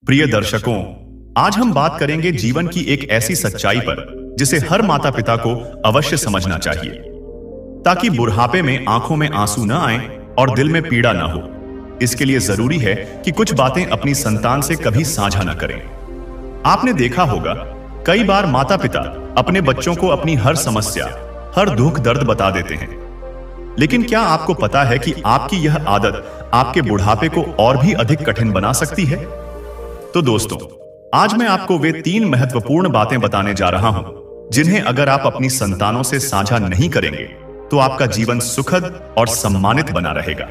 प्रिय दर्शकों, आज हम बात करेंगे जीवन की एक ऐसी सच्चाई पर जिसे हर माता पिता को अवश्य समझना चाहिए, ताकि बुढ़ापे में आंखों में आंसू न आए और दिल में पीड़ा न हो। इसके लिए जरूरी है कि कुछ बातें अपनी संतान से कभी साझा न करें। आपने देखा होगा, कई बार माता पिता अपने बच्चों को अपनी हर समस्या, हर दुख दर्द बता देते हैं, लेकिन क्या आपको पता है कि आपकी यह आदत आपके बुढ़ापे को और भी अधिक कठिन बना सकती है? तो दोस्तों, आज मैं आपको वे 3 महत्वपूर्ण बातें बताने जा रहा हूं, जिन्हें अगर आप अपनी संतानों से साझा नहीं करेंगे तो आपका जीवन सुखद और सम्मानित बना रहेगा।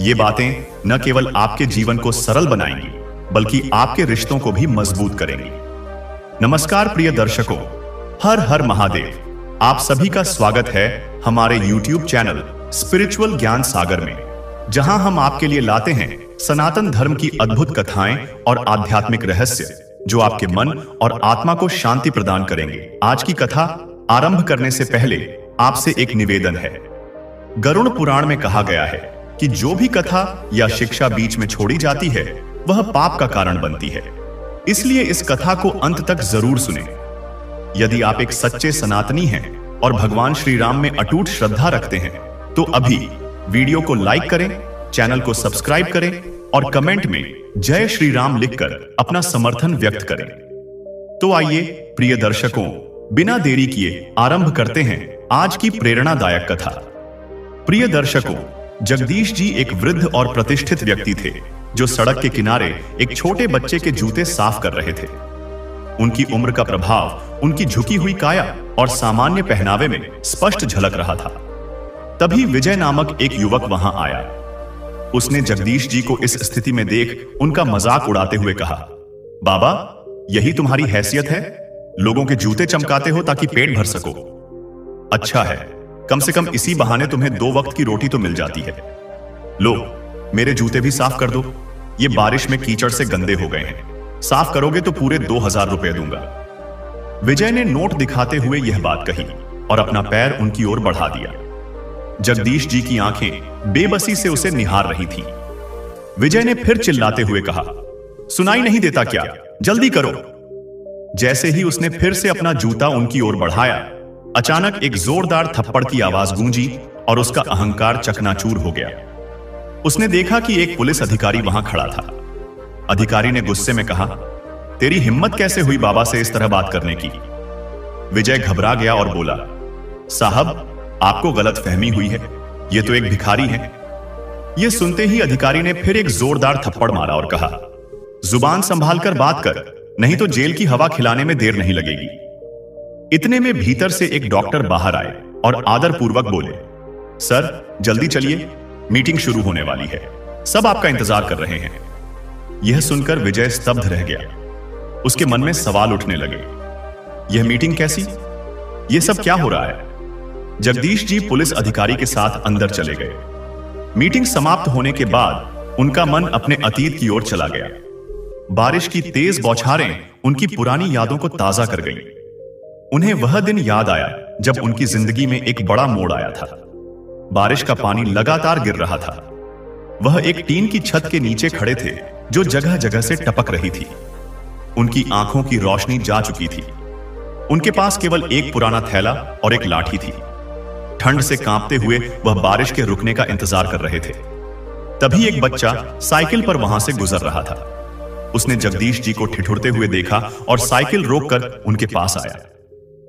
ये बातें न केवल आपके जीवन को सरल बनाएंगी, बल्कि आपके रिश्तों को भी मजबूत करेंगी। नमस्कार प्रिय दर्शकों, हर हर महादेव। आप सभी का स्वागत है हमारे YouTube चैनल स्पिरिचुअल ज्ञान सागर में, जहां हम आपके लिए लाते हैं सनातन धर्म की अद्भुत कथाएं और आध्यात्मिक रहस्य, जो आपके मन और आत्मा को शांति प्रदान करेंगे। आज की कथा आरंभ करने से पहले आपसे एक निवेदन है। गरुड़ पुराण में कहा गया है कि जो भी कथा या शिक्षा बीच में छोड़ी जाती है, वह पाप का कारण बनती है। इसलिए इस कथा को अंत तक जरूर सुनें। यदि आप एक सच्चे सनातनी हैं और भगवान श्री राम में अटूट श्रद्धा रखते हैं, तो अभी वीडियो को लाइक करें, चैनल को सब्सक्राइब करें और कमेंट में जय श्री राम लिखकर अपना समर्थन व्यक्त करें। तो आइए प्रिय दर्शकों, बिना देरी किए आरंभ करते हैं आज की प्रेरणादायक कथा। प्रिय दर्शकों, जगदीश जी एक वृद्ध और प्रतिष्ठित व्यक्ति थे, जो सड़क के किनारे एक छोटे बच्चे के जूते साफ कर रहे थे। उनकी उम्र का प्रभाव उनकी झुकी हुई काया और सामान्य पहनावे में स्पष्ट झलक रहा था। तभी विजय नामक एक युवक वहां आया। उसने जगदीश जी को इस स्थिति में देख उनका मजाक उड़ाते हुए कहा, बाबा, यही तुम्हारी हैसियत है? लोगों के जूते चमकाते हो ताकि पेट भर सको। अच्छा है, कम से कम इसी बहाने तुम्हें 2 वक्त की रोटी तो मिल जाती है। लो, मेरे जूते भी साफ कर दो। ये बारिश में कीचड़ से गंदे हो गए हैं। साफ करोगे तो पूरे 2000 रुपए दूंगा। विजय ने नोट दिखाते हुए यह बात कही और अपना पैर उनकी ओर बढ़ा दिया। जगदीश जी की आंखें बेबसी से उसे निहार रही थीं। विजय ने फिर चिल्लाते हुए कहा, सुनाई नहीं देता क्या? जल्दी करो। जैसे ही उसने फिर से अपना जूता उनकी ओर बढ़ाया, अचानक एक जोरदार थप्पड़ की आवाज गूंजी और उसका अहंकार चकनाचूर हो गया। उसने देखा कि एक पुलिस अधिकारी वहां खड़ा था। अधिकारी ने गुस्से में कहा, तेरी हिम्मत कैसे हुई बाबा से इस तरह बात करने की? विजय घबरा गया और बोला, साहब, आपको गलतफहमी हुई है, यह तो एक भिखारी है। यह सुनते ही अधिकारी ने फिर एक जोरदार थप्पड़ मारा और कहा, जुबान संभाल कर बात कर, नहीं तो जेल की हवा खिलाने में देर नहीं लगेगी। इतने में भीतर से एक डॉक्टर बाहर आए और आदरपूर्वक बोले, सर, जल्दी चलिए, मीटिंग शुरू होने वाली है, सब आपका इंतजार कर रहे हैं। यह सुनकर विजय स्तब्ध रह गया। उसके मन में सवाल उठने लगे, यह मीटिंग कैसी? यह सब क्या हो रहा है? जगदीश जी पुलिस अधिकारी के साथ अंदर चले गए। मीटिंग समाप्त होने के बाद उनका मन अपने अतीत की ओर चला गया। बारिश की तेज बौछारें उनकी पुरानी यादों को ताजा कर गईं। उन्हें वह दिन याद आया जब उनकी जिंदगी में एक बड़ा मोड़ आया था। बारिश का पानी लगातार गिर रहा था। वह एक टीन की छत के नीचे खड़े थे, जो जगह जगह से टपक रही थी। उनकी आंखों की रोशनी जा चुकी थी। उनके पास केवल एक पुराना थैला और एक लाठी थी। ठंड से कांपते हुए वह बारिश के रुकने का इंतजार कर रहे थे। तभी एक बच्चा साइकिल पर वहां से गुजर रहा था। उसने जगदीश जी को ठिठुरते हुए देखा और साइकिल रोककर उनके पास आया।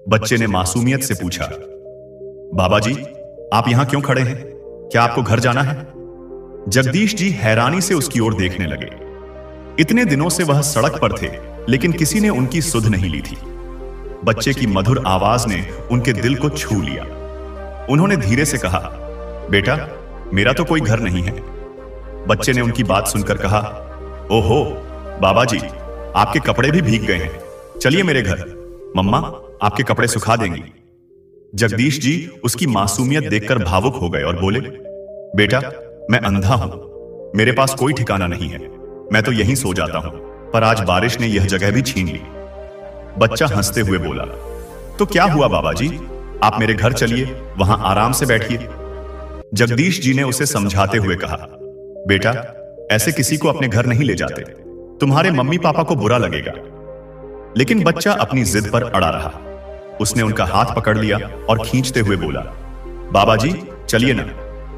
बच्चे ने मासूमियत से पूछा, बाबा जी, आप यहां क्यों खड़े हैं? क्या आपको घर जाना है? जगदीश जी हैरानी से उसकी ओर देखने लगे। इतने दिनों से वह सड़क पर थे, लेकिन किसी ने उनकी सुध नहीं ली थी। बच्चे की मधुर आवाज ने उनके दिल को छू लिया। उन्होंने धीरे से कहा, बेटा, मेरा तो कोई घर नहीं है। बच्चे ने उनकी बात सुनकर कहा, ओहो बाबा जी, आपके कपड़े भी भीग गए हैं, चलिए मेरे घर, मम्मा आपके कपड़े सुखा देंगी। जगदीश जी उसकी मासूमियत देखकर भावुक हो गए और बोले, बेटा, मैं अंधा हूं, मेरे पास कोई ठिकाना नहीं है, मैं तो यहीं सो जाता हूं, पर आज बारिश ने यह जगह भी छीन ली। बच्चा हंसते हुए बोला, तो क्या हुआ बाबा जी, आप मेरे घर चलिए, वहां आराम से बैठिए। जगदीश जी ने उसे समझाते हुए कहा, बेटा, ऐसे किसी को अपने घर नहीं ले जाते, तुम्हारे मम्मी पापा को बुरा लगेगा। लेकिन बच्चा अपनी जिद पर अड़ा रहा। उसने उनका हाथ पकड़ लिया और खींचते हुए बोला, बाबा जी चलिए ना,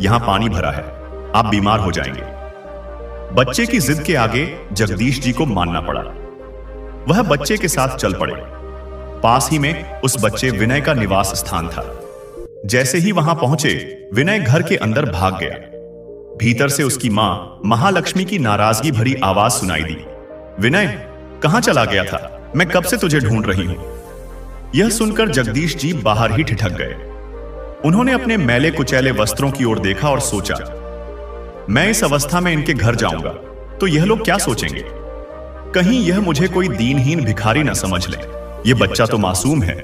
यहां पानी भरा है, आप बीमार हो जाएंगे। बच्चे की जिद के आगे जगदीश जी को मानना पड़ा। वह बच्चे के साथ चल पड़े। पास ही में उस बच्चे विनय का निवास स्थान था। जैसे ही वहां पहुंचे, विनय घर के अंदर भाग गया। भीतर से उसकी मां महालक्ष्मी की नाराजगी भरी आवाज सुनाई दी, विनय कहां चला गया था? मैं कब से तुझे ढूंढ रही हूं। यह सुनकर जगदीश जी बाहर ही ठिठक गए। उन्होंने अपने मैले कुचैले वस्त्रों की ओर देखा और सोचा, मैं इस अवस्था में इनके घर जाऊंगा तो यह लोग क्या सोचेंगे? कहीं यह मुझे कोई दीनहीन भिखारी न समझ ले। यह बच्चा तो मासूम है,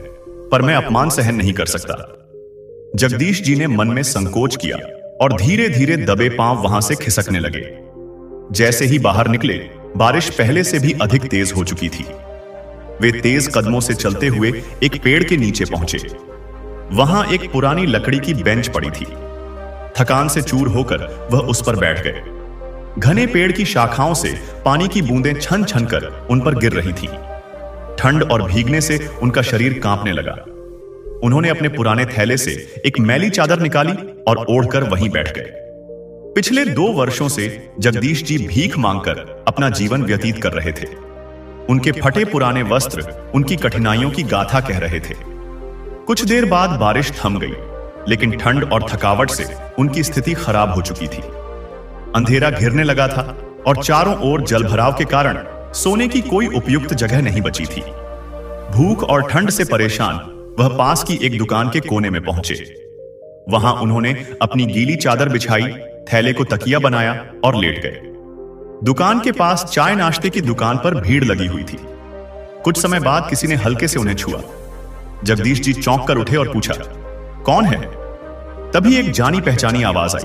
पर मैं अपमान सहन नहीं कर सकता। जगदीश जी ने मन में संकोच किया और धीरे धीरे दबे पांव वहां से खिसकने लगे। जैसे ही बाहर निकले, बारिश पहले से भी अधिक तेज हो चुकी थी। वे तेज कदमों से चलते हुए एक पेड़ के नीचे पहुंचे। वहां एक पुरानी लकड़ी की बेंच पड़ी थी। थकान से चूर होकर वह उस पर बैठ गए। घने पेड़ की शाखाओं से पानी की बूंदें छन छन कर उन पर गिर रही थीं। ठंड और भीगने से उनका शरीर कांपने लगा। उन्होंने अपने पुराने थैले से एक मैली चादर निकाली और ओढ़कर वहीं बैठ गए। पिछले 2 वर्षों से जगदीश जी भीख मांगकर अपना जीवन व्यतीत कर रहे थे। उनके फटे पुराने वस्त्र उनकी कठिनाइयों की गाथा कह रहे थे। कुछ देर बाद बारिश थम गई, लेकिन ठंड और थकावट से उनकी स्थिति खराब हो चुकी थी। अंधेरा घिरने लगा था और चारों ओर जलभराव के कारण सोने की कोई उपयुक्त जगह नहीं बची थी। भूख और ठंड से परेशान वह पास की एक दुकान के कोने में पहुंचे। वहां उन्होंने अपनी गीली चादर बिछाई, थैले को तकिया बनाया और लेट गए। दुकान के पास चाय नाश्ते की दुकान पर भीड़ लगी हुई थी। कुछ समय बाद किसी ने हल्के से उन्हें छुआ। जगदीश जी चौंक कर उठे और पूछा, कौन है? तभी एक जानी पहचानी आवाज आई,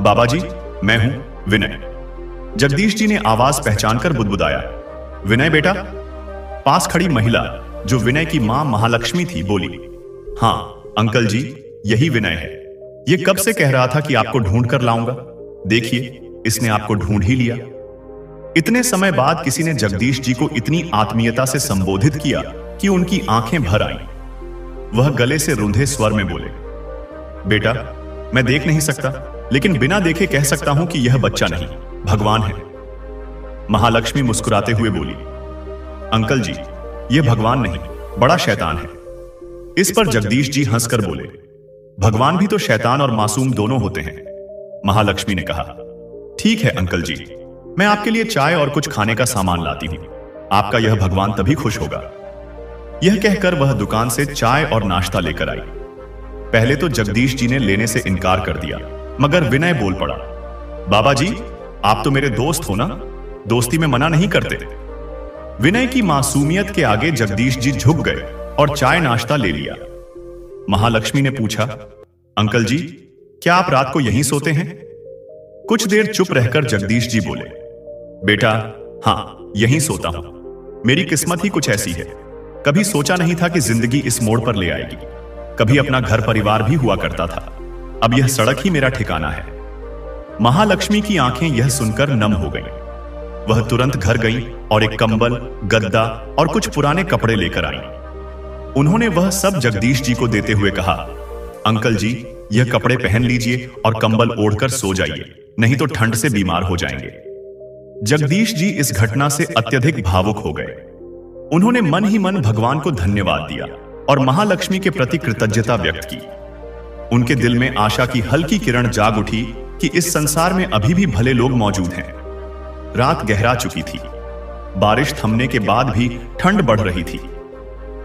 बाबा जी मैं हूं विनय। जगदीश जी ने आवाज पहचान कर बुदबुदाया, विनय बेटा? पास खड़ी महिला, जो विनय की मां महालक्ष्मी थी, बोली, हां अंकल जी, यही विनय है। यह कब से कह रहा था कि आपको ढूंढ कर लाऊंगा। देखिए, इसने आपको ढूंढ ही लिया। इतने समय बाद किसी ने जगदीश जी को इतनी आत्मीयता से संबोधित किया कि उनकी आंखें भर आईं। वह गले से रुंधे स्वर में बोले, बेटा मैं देख नहीं सकता, लेकिन बिना देखे कह सकता हूं कि यह बच्चा नहीं, भगवान है। महालक्ष्मी मुस्कुराते हुए बोली, अंकल जी यह भगवान नहीं, बड़ा शैतान है। इस पर जगदीश जी हंसकर बोले, भगवान भी तो शैतान और मासूम दोनों होते हैं। महालक्ष्मी ने कहा, ठीक है अंकल जी, मैं आपके लिए चाय और कुछ खाने का सामान लाती हूं। आपका यह भगवान तभी खुश होगा। यह कहकर वह दुकान से चाय और नाश्ता लेकर आई। पहले तो जगदीश जी ने लेने से इनकार कर दिया, मगर विनय बोल पड़ा, बाबा जी आप तो मेरे दोस्त हो ना, दोस्ती में मना नहीं करते। विनय की मासूमियत के आगे जगदीश जी झुक गए और चाय नाश्ता ले लिया। महालक्ष्मी ने पूछा, अंकल जी क्या आप रात को यहीं सोते हैं? कुछ देर चुप रहकर जगदीश जी बोले, बेटा हां यहीं सोता हूं। मेरी किस्मत ही कुछ ऐसी है। कभी सोचा नहीं था कि जिंदगी इस मोड़ पर ले आएगी। कभी अपना घर परिवार भी हुआ करता था, अब यह सड़क ही मेरा ठिकाना है। महालक्ष्मी की आंखें यह सुनकर नम हो गईं। वह तुरंत घर गईं और एक कंबल, गद्दा और कुछ पुराने कपड़े लेकर आईं। उन्होंने वह सब जगदीश जी को देते हुए कहा, अंकल जी यह कपड़े पहन लीजिए और कंबल ओढ़कर सो जाइए, नहीं तो ठंड से बीमार हो जाएंगे। जगदीश जी इस घटना से अत्यधिक भावुक हो गए। उन्होंने मन ही मन भगवान को धन्यवाद दिया और महालक्ष्मी के प्रति कृतज्ञता व्यक्त की। उनके दिल में आशा की हल्की किरण जाग उठी कि इस संसार में अभी भी भले लोग मौजूद हैं। रात गहरा चुकी थी। बारिश थमने के बाद भी ठंड बढ़ रही थी।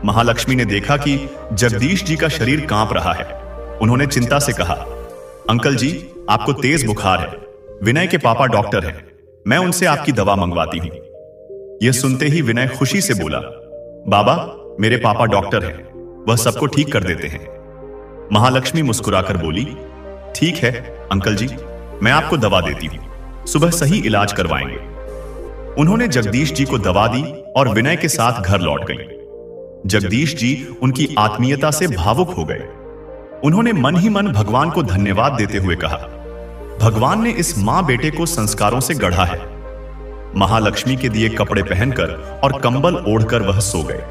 महालक्ष्मी ने देखा कि जगदीश जी का शरीर कांप रहा है। उन्होंने चिंता से कहा, अंकल जी आपको तेज बुखार है। विनय के पापा डॉक्टर हैं, मैं उनसे आपकी दवा मंगवाती हूं। यह सुनते ही विनय खुशी से बोला, बाबा मेरे पापा डॉक्टर हैं, वह सबको ठीक कर देते हैं। महालक्ष्मी मुस्कुराकर बोली, ठीक है अंकल जी, मैं आपको दवा देती हूं, सुबह सही इलाज करवाएंगे। उन्होंने जगदीश जी को दवा दी और विनय के साथ घर लौट गई। जगदीश जी उनकी आत्मीयता से भावुक हो गए। उन्होंने मन ही मन भगवान को धन्यवाद देते हुए कहा, भगवान ने इस मां बेटे को संस्कारों से गढ़ा है। महालक्ष्मी के दिए कपड़े पहनकर और कंबल ओढ़कर वह सो गए।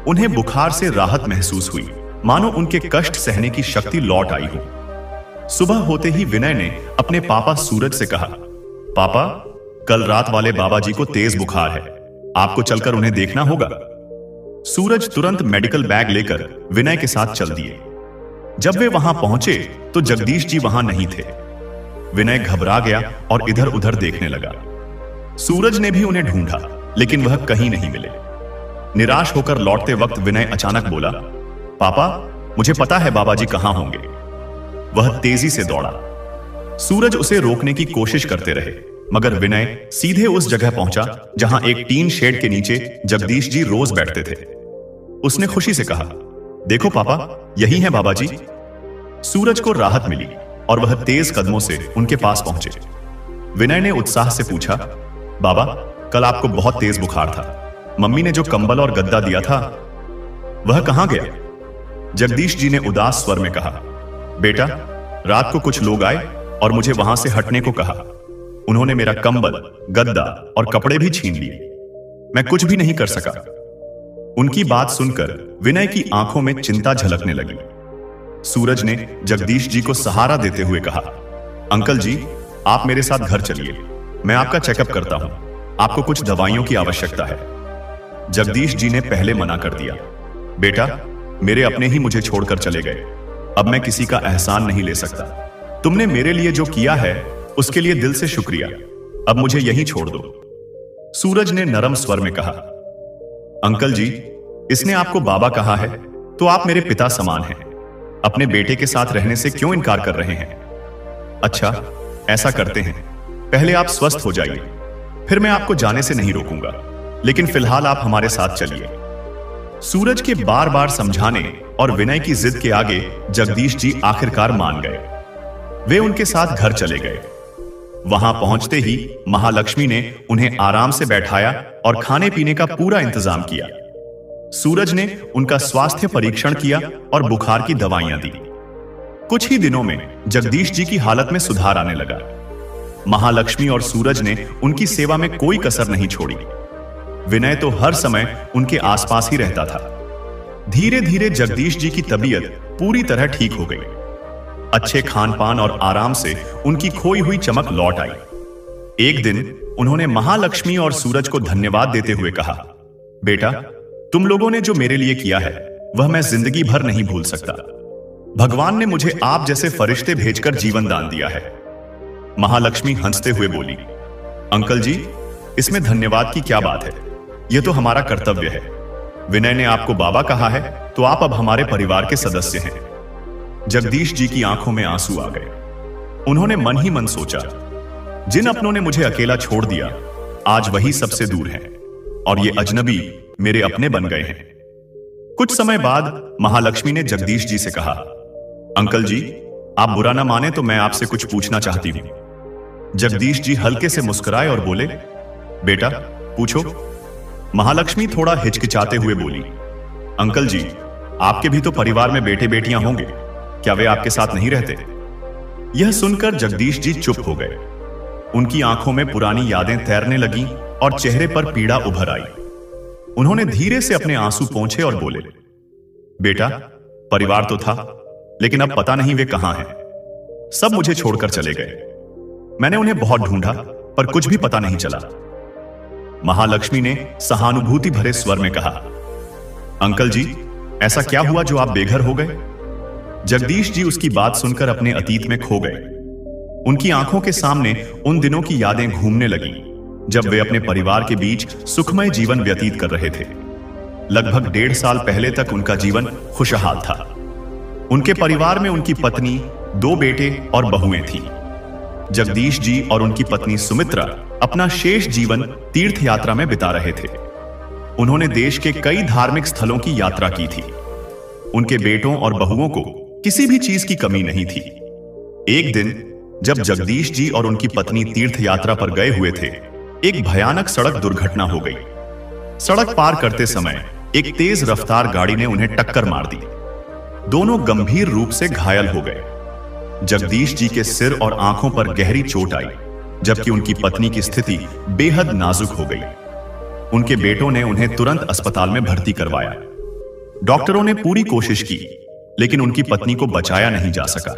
उन्हें बुखार से राहत महसूस हुई, मानो उनके कष्ट सहने की शक्ति लौट आई हो। सुबह होते ही विनय ने अपने पापा सूरज से कहा, पापा, कल रात वाले बाबा जी को तेज बुखार है, आपको चलकर उन्हें देखना होगा। सूरज तुरंत मेडिकल बैग लेकर विनय के साथ चल दिए। जब वे वहां पहुंचे तो जगदीश जी वहां नहीं थे। विनय घबरा गया और इधर उधर देखने लगा। सूरज ने भी उन्हें ढूंढा, लेकिन वह कहीं नहीं मिले। निराश होकर लौटते वक्त विनय अचानक बोला, पापा, मुझे पता है बाबा जी कहां होंगे। वह तेजी से दौड़ा। सूरज उसे रोकने की कोशिश करते रहे, मगर विनय सीधे उस जगह पहुंचा जहां एक टीन शेड के नीचे जगदीश जी रोज बैठते थे। उसने खुशी से कहा, देखो पापा, यही है बाबा जी। सूरज को राहत मिली और वह तेज कदमों से उनके पास पहुंचे। विनय ने उत्साह से पूछा, बाबा, कल आपको बहुत तेज बुखार था, मम्मी ने जो कंबल और गद्दा दिया था वह कहां गया? जगदीश जी ने उदास स्वर में कहा, बेटा, रात को कुछ लोग आए और मुझे वहां से हटने को कहा। उन्होंने मेरा कंबल, गद्दा और कपड़े भी छीन लिए। मैं कुछ भी नहीं कर सका। उनकी बात सुनकर विनय की आंखों में चिंता झलकने लगी। सूरज ने जगदीश जी को सहारा देते हुए कहा, अंकल जी, आप मेरे साथ घर चलिए, मैं आपका चेकअप करता हूं, आपको कुछ दवाइयों की आवश्यकता है। जगदीश जी ने पहले मना कर दिया, बेटा, मेरे अपने ही मुझे छोड़कर चले गए, अब मैं किसी का एहसान नहीं ले सकता। तुमने मेरे लिए जो किया है उसके लिए दिल से शुक्रिया, अब मुझे यहीं छोड़ दो। सूरज ने नरम स्वर में कहा, अंकल जी, इसने आपको बाबा कहा है तो आप मेरे पिता समान हैं, अपने बेटे के साथ रहने से क्यों इनकार कर रहे हैं? अच्छा, ऐसा करते हैं, पहले आप स्वस्थ हो जाइए, फिर मैं आपको जाने से नहीं रोकूंगा, लेकिन फिलहाल आप हमारे साथ चलिए। सूरज के बार बार समझाने और विनय की जिद के आगे जगदीश जी आखिरकार मान गए। वे उनके साथ घर चले गए। वहां पहुंचते ही महालक्ष्मी ने उन्हें आराम से बैठाया और खाने पीने का पूरा इंतजाम किया। सूरज ने उनका स्वास्थ्य परीक्षण किया और बुखार की दवाइयां दी। कुछ ही दिनों में जगदीश जी की हालत में सुधार आने लगा। महालक्ष्मी और सूरज ने उनकी सेवा में कोई कसर नहीं छोड़ी। विनय तो हर समय उनके आसपास ही रहता था। धीरे धीरे जगदीश जी की तबीयत पूरी तरह ठीक हो गई। अच्छे खान पान और आराम से उनकी खोई हुई चमक लौट आई। एक दिन उन्होंने महालक्ष्मी और सूरज को धन्यवाद देते हुए कहा, बेटा, तुम लोगों ने जो मेरे लिए किया है वह मैं जिंदगी भर नहीं भूल सकता। भगवान ने मुझे आप जैसे फरिश्ते भेजकर जीवन दान दिया है। महालक्ष्मी हंसते हुए बोली, अंकल जी, इसमें धन्यवाद की क्या बात है, यह तो हमारा कर्तव्य है। विनय ने आपको बाबा कहा है तो आप अब हमारे परिवार के सदस्य हैं। जगदीश जी की आंखों में आंसू आ गए। उन्होंने मन ही मन सोचा, जिन अपनों ने मुझे अकेला छोड़ दिया आज वही सबसे दूर हैं और ये अजनबी मेरे अपने बन गए हैं। कुछ समय बाद महालक्ष्मी ने जगदीश जी से कहा, अंकल जी, आप बुरा ना माने तो मैं आपसे कुछ पूछना चाहती हूं। जगदीश जी हल्के से मुस्कुराए और बोले, बेटा, पूछो। महालक्ष्मी थोड़ा हिचकिचाते हुए बोली, अंकल जी, आपके भी तो परिवार में बेटे बेटियां होंगे, क्या वे आपके साथ नहीं रहते? यह सुनकर जगदीश जी चुप हो गए। उनकी आंखों में पुरानी यादें तैरने लगीं और चेहरे पर पीड़ा उभर आई। उन्होंने धीरे से अपने आंसू पोंछे और बोले, बेटा, परिवार तो था, लेकिन अब पता नहीं वे कहां हैं। सब मुझे छोड़कर चले गए। मैंने उन्हें बहुत ढूंढा पर कुछ भी पता नहीं चला। महालक्ष्मी ने सहानुभूति भरे स्वर में कहा, अंकल जी, ऐसा क्या हुआ जो आप बेघर हो गए? जगदीश जी उसकी बात सुनकर अपने अतीत में खो गए। उनकी आंखों के सामने उन दिनों की यादें घूमने लगीं जब वे अपने परिवार के बीच सुखमय जीवन व्यतीत कर रहे थे। लगभग 1.5 साल पहले तक उनका जीवन खुशहाल था। उनके परिवार में उनकी पत्नी, 2 बेटे और बहुएं थीं। जगदीश जी और उनकी पत्नी सुमित्रा अपना शेष जीवन तीर्थ यात्रा में बिता रहे थे। उन्होंने देश के कई धार्मिक स्थलों की यात्रा की थी। उनके बेटों और बहुओं को किसी भी चीज की कमी नहीं थी। एक दिन जब जगदीश जी और उनकी पत्नी तीर्थ यात्रा पर गए हुए थे, एक भयानक सड़क दुर्घटना हो गई। सड़क पार करते समय एक तेज रफ्तार गाड़ी ने उन्हें टक्कर मार दी। दोनों गंभीर रूप से घायल हो गए। जगदीश जी के सिर और आंखों पर गहरी चोट आई, जबकि उनकी पत्नी की स्थिति बेहद नाजुक हो गई। उनके बेटों ने उन्हें तुरंत अस्पताल में भर्ती करवाया। डॉक्टरों ने पूरी कोशिश की, लेकिन उनकी पत्नी को बचाया नहीं जा सका।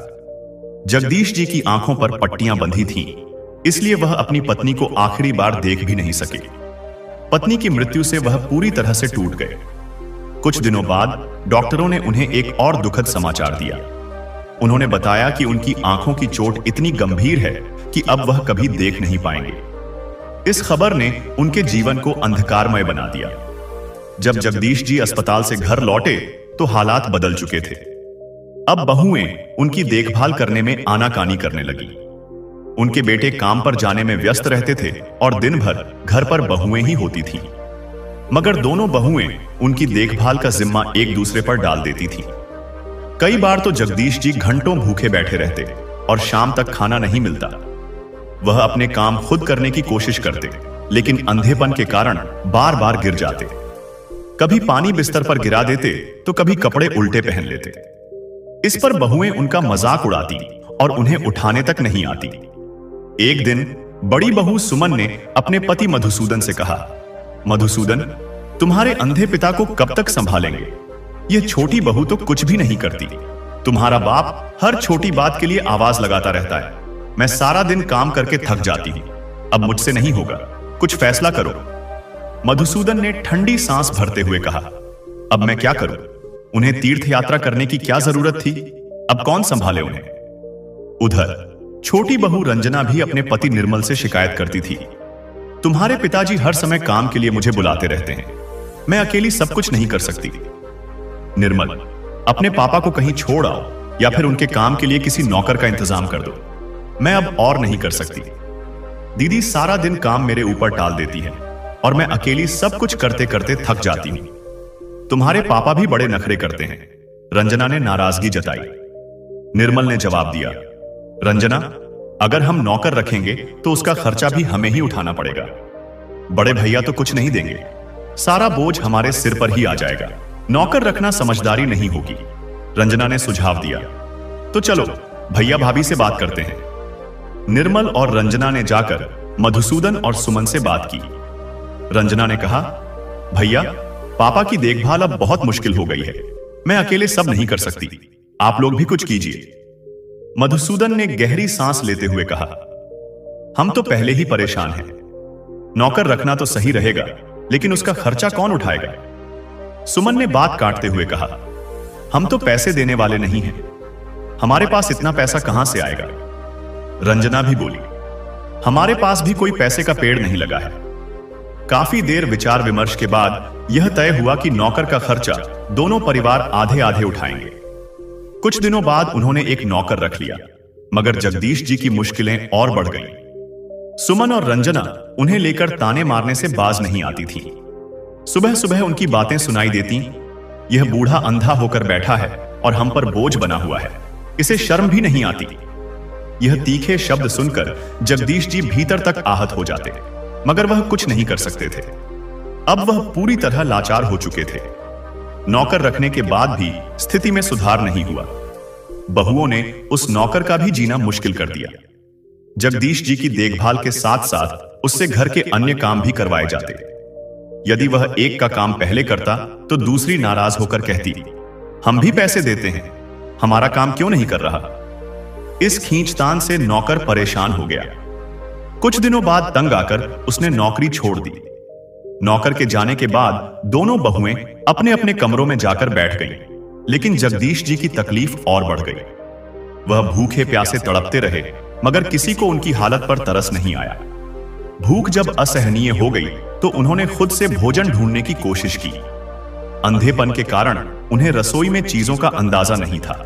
जगदीश जी की आंखों पर पट्टियां बंधी थीं, इसलिए वह अपनी पत्नी को आखिरी बार देख भी नहीं सके। पत्नी की मृत्यु से वह पूरी तरह से टूट गए। कुछ दिनों बाद डॉक्टरों ने उन्हें एक और दुखद समाचार दिया। उन्होंने बताया कि उनकी आंखों की चोट इतनी गंभीर है कि अब वह कभी देख नहीं पाएंगे। इस खबर ने उनके जीवन को अंधकारमय बना दिया। जब जगदीश जी अस्पताल से घर लौटे तो हालात बदल चुके थे। अब बहुएं उनकी देखभाल करने में आनाकानी करने लगी। उनके बेटे काम पर जाने में व्यस्त रहते थे और दिन भर घर पर बहुएं ही होती थीं। मगर दोनों बहुएं उनकी देखभाल का जिम्मा एक दूसरे पर डाल देती थीं। कई बार तो जगदीश जी घंटों भूखे बैठे रहते और शाम तक खाना नहीं मिलता। वह अपने काम खुद करने की कोशिश करते, लेकिन अंधेपन के कारण बार बार गिर जाते। कभी पानी बिस्तर पर गिरा देते तो कभी कपड़े उल्टे पहन लेते। इस पर बहुएं उनका मजाक उड़ाती और उन्हें उठाने तक नहीं आती। एक दिन बड़ी बहू सुमन ने अपने पति मधुसूदन से कहा, मधुसूदन, तुम्हारे अंधे पिता को कब तक संभालेंगे? यह छोटी बहू तो कुछ भी नहीं करती। तुम्हारा बाप हर छोटी बात के लिए आवाज लगाता रहता है। मैं सारा दिन काम करके थक जाती हूं। अब मुझसे नहीं होगा, कुछ फैसला करो। मधुसूदन ने ठंडी सांस भरते हुए कहा, अब मैं क्या करूं? उन्हें तीर्थ यात्रा करने की क्या जरूरत थी? अब कौन संभाले उन्हें? उधर छोटी बहू रंजना भी अपने पति निर्मल से शिकायत करती थी, तुम्हारे पिताजी हर समय काम के लिए मुझे बुलाते रहते हैं। मैं अकेली सब कुछ नहीं कर सकती। निर्मल, अपने पापा को कहीं छोड़ आओ या फिर उनके काम के लिए किसी नौकर का इंतजाम कर दो। मैं अब और नहीं कर सकती। दीदी सारा दिन काम मेरे ऊपर टाल देती है और मैं अकेली सब कुछ करते करते थक जाती हूं। तुम्हारे पापा भी बड़े नखरे करते हैं। रंजना ने नाराजगी जताई। निर्मल ने जवाब दिया, रंजना, अगर हम नौकर रखेंगे तो उसका खर्चा भी हमें ही उठाना पड़ेगा। बड़े भैया तो कुछ नहीं देंगे, सारा बोझ हमारे सिर पर ही आ जाएगा। नौकर रखना समझदारी नहीं होगी। रंजना ने सुझाव दिया, तो चलो भैया भाभी से बात करते हैं। निर्मल और रंजना ने जाकर मधुसूदन और सुमन से बात की। रंजना ने कहा, भैया, पापा की देखभाल अब बहुत मुश्किल हो गई है। मैं अकेले सब नहीं कर सकती, आप लोग भी कुछ कीजिए। मधुसूदन ने गहरी सांस लेते हुए कहा, हम तो पहले ही परेशान हैं। नौकर रखना तो सही रहेगा, लेकिन उसका खर्चा कौन उठाएगा? सुमन ने बात काटते हुए कहा, हम तो पैसे देने वाले नहीं हैं। हमारे पास इतना पैसा कहां से आएगा? रंजना भी बोली, हमारे पास भी कोई पैसे का पेड़ नहीं लगा है। काफी देर विचार विमर्श के बाद यह तय हुआ कि नौकर का खर्चा दोनों परिवार आधे आधे उठाएंगे। कुछ दिनों बाद उन्होंने एक नौकर रख लिया, मगर जगदीश जी की मुश्किलें और बढ़ गईं। सुमन और रंजना उन्हें लेकर ताने मारने से बाज नहीं आती थीं। सुबह सुबह उनकी बातें सुनाई देती, यह बूढ़ा अंधा होकर बैठा है और हम पर बोझ बना हुआ है, इसे शर्म भी नहीं आती। यह तीखे शब्द सुनकर जगदीश जी भीतर तक आहत हो जाते, मगर वह कुछ नहीं कर सकते थे। अब वह पूरी तरह लाचार हो चुके थे। नौकर रखने के बाद भी स्थिति में सुधार नहीं हुआ। बहुओं ने उस नौकर का भी जीना मुश्किल कर दिया। जगदीश जी की देखभाल के साथ साथ उससे घर के अन्य काम भी करवाए जाते। यदि वह एक का काम पहले करता तो दूसरी नाराज होकर कहती, हम भी पैसे देते हैं, हमारा काम क्यों नहीं कर रहा? इस खींचतान से नौकर परेशान हो गया। कुछ दिनों बाद तंग आकर उसने नौकरी छोड़ दी। नौकर के जाने के बाद दोनों बहुएं अपने अपने कमरों में जाकर बैठ गईं, लेकिन जगदीश जी की तकलीफ और बढ़ गई। वह भूखे प्यासे तड़पते रहे, मगर किसी को उनकी हालत पर तरस नहीं आया। भूख जब असहनीय हो गई तो उन्होंने खुद से भोजन ढूंढने की कोशिश की। अंधेपन के कारण उन्हें रसोई में चीजों का अंदाजा नहीं था।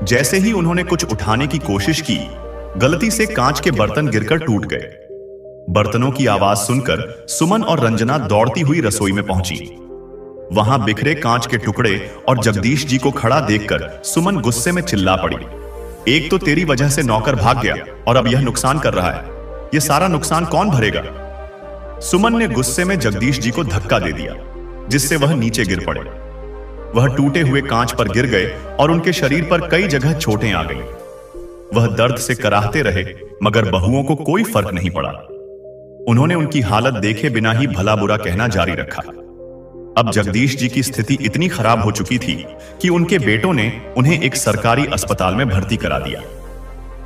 जैसे ही उन्होंने कुछ उठाने की कोशिश की, गलती से कांच के बर्तन गिरकर टूट गए। बर्तनों की आवाज सुनकर सुमन और रंजना दौड़ती हुई रसोई में पहुंची। वहां बिखरे कांच के टुकड़े और जगदीश जी को खड़ा देखकर सुमन गुस्से में चिल्ला पड़ी, एक तो तेरी वजह से नौकर भाग गया और अब यह नुकसान कर रहा है। यह सारा नुकसान कौन भरेगा? सुमन ने गुस्से में जगदीश जी को धक्का दे दिया, जिससे वह नीचे गिर पड़े। वह टूटे हुए कांच पर गिर गए और उनके शरीर पर कई जगह चोटें आ गईं। वह दर्द से कराहते रहे, मगर बहुओं को कोई फर्क नहीं पड़ा। उन्होंने उनकी हालत देखे बिना ही भला बुरा कहना जारी रखा। अब जगदीश जी की स्थिति इतनी खराब हो चुकी थी कि उनके बेटों ने उन्हें एक सरकारी अस्पताल में भर्ती करा दिया।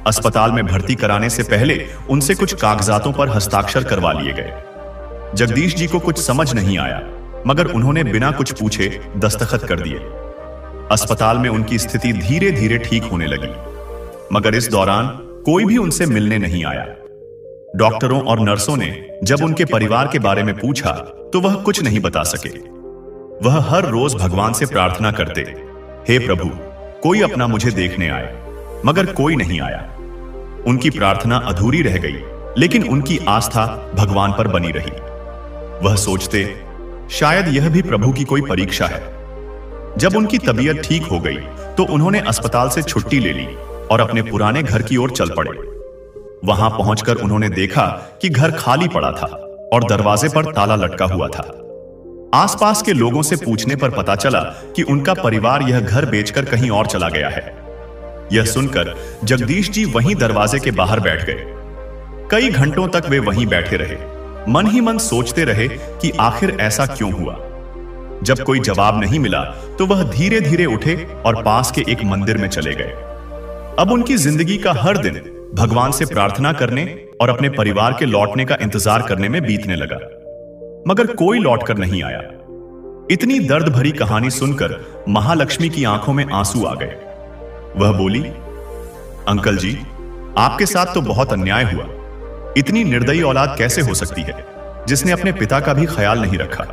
अस्पताल में भर्ती कराने से पहले उनसे कुछ कागजातों पर हस्ताक्षर करवा लिए गए। जगदीश जी को कुछ समझ नहीं आया, मगर उन्होंने बिना कुछ पूछे दस्तखत कर दिए। अस्पताल में उनकी स्थिति धीरे धीरे ठीक होने लगी, मगर इस दौरान कोई भी उनसे मिलने नहीं आया। डॉक्टरों और नर्सों ने जब उनके परिवार के बारे में पूछा तो वह कुछ नहीं बता सके। वह हर रोज भगवान से प्रार्थना करते, हे प्रभु, कोई अपना मुझे देखने आए, मगर कोई नहीं आया। उनकी प्रार्थना अधूरी रह गई, लेकिन उनकी आस्था भगवान पर बनी रही। वह सोचते, शायद यह भी प्रभु की कोई परीक्षा है। जब उनकी तबीयत ठीक हो गई तो उन्होंने अस्पताल से छुट्टी ले ली और अपने पुराने घर की ओर चल पड़े। वहां पहुंचकर उन्होंने देखा कि घर खाली पड़ा था और दरवाजे पर ताला लटका हुआ था। आसपास के लोगों से पूछने पर पता चला कि उनका परिवार यह घर बेचकर कहीं और चला गया है। यह सुनकर जगदीश जी वहीं दरवाजे के बाहर बैठ गए। कई घंटों तक वे वहीं बैठे रहे, मन ही मन सोचते रहे कि आखिर ऐसा क्यों हुआ। जब कोई जवाब नहीं मिला तो वह धीरे धीरे उठे और पास के एक मंदिर में चले गए। अब उनकी जिंदगी का हर दिन भगवान से प्रार्थना करने और अपने परिवार के लौटने का इंतजार करने में बीतने लगा, मगर कोई लौटकर नहीं आया। इतनी दर्द भरी कहानी सुनकर महालक्ष्मी की आंखों में आंसू आ गए। वह बोली, अंकल जी, आपके साथ तो बहुत अन्याय हुआ। इतनी निर्दयी औलाद कैसे हो सकती है जिसने अपने पिता का भी ख्याल नहीं रखा।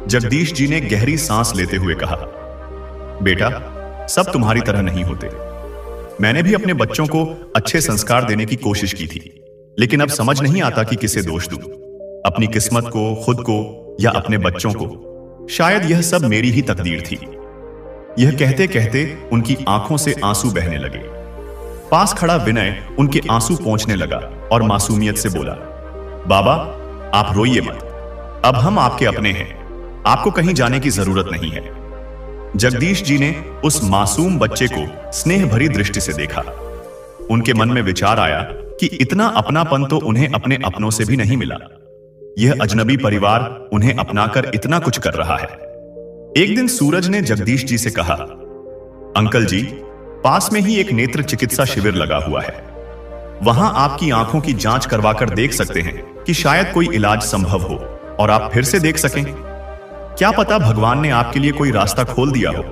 जगदीश जी ने गहरी सांस लेते हुए कहा, बेटा, सब तुम्हारी तरह नहीं होते। मैंने भी अपने बच्चों को अच्छे संस्कार देने की कोशिश की थी, लेकिन अब समझ नहीं आता कि किसे दोष दूं, अपनी किस्मत को, खुद को या अपने बच्चों को। शायद यह सब मेरी ही तकदीर थी। यह कहते कहते उनकी आंखों से आंसू बहने लगे। पास खड़ा विनय उनके आंसू पोंछने लगा और मासूमियत से बोला, बाबा, आप रोइए मत। अब हम आपके अपने हैं, आपको कहीं जाने की जरूरत नहीं है। जगदीश जी ने उस मासूम बच्चे को स्नेह भरी दृष्टि से देखा। उनके मन में विचार आया कि इतना अपनापन तो उन्हें अपने अपनों से भी नहीं मिला। यह अजनबी परिवार उन्हें अपनाकर इतना कुछ कर रहा है। एक दिन सूरज ने जगदीश जी से कहा, अंकल जी, पास में ही एक नेत्र चिकित्सा शिविर लगा हुआ है। वहां आपकी आंखों की जांच करवाकर देख सकते हैं कि शायद कोई इलाज संभव हो और आप फिर से देख सकें। क्या पता भगवान ने आपके लिए कोई रास्ता खोल दिया हो।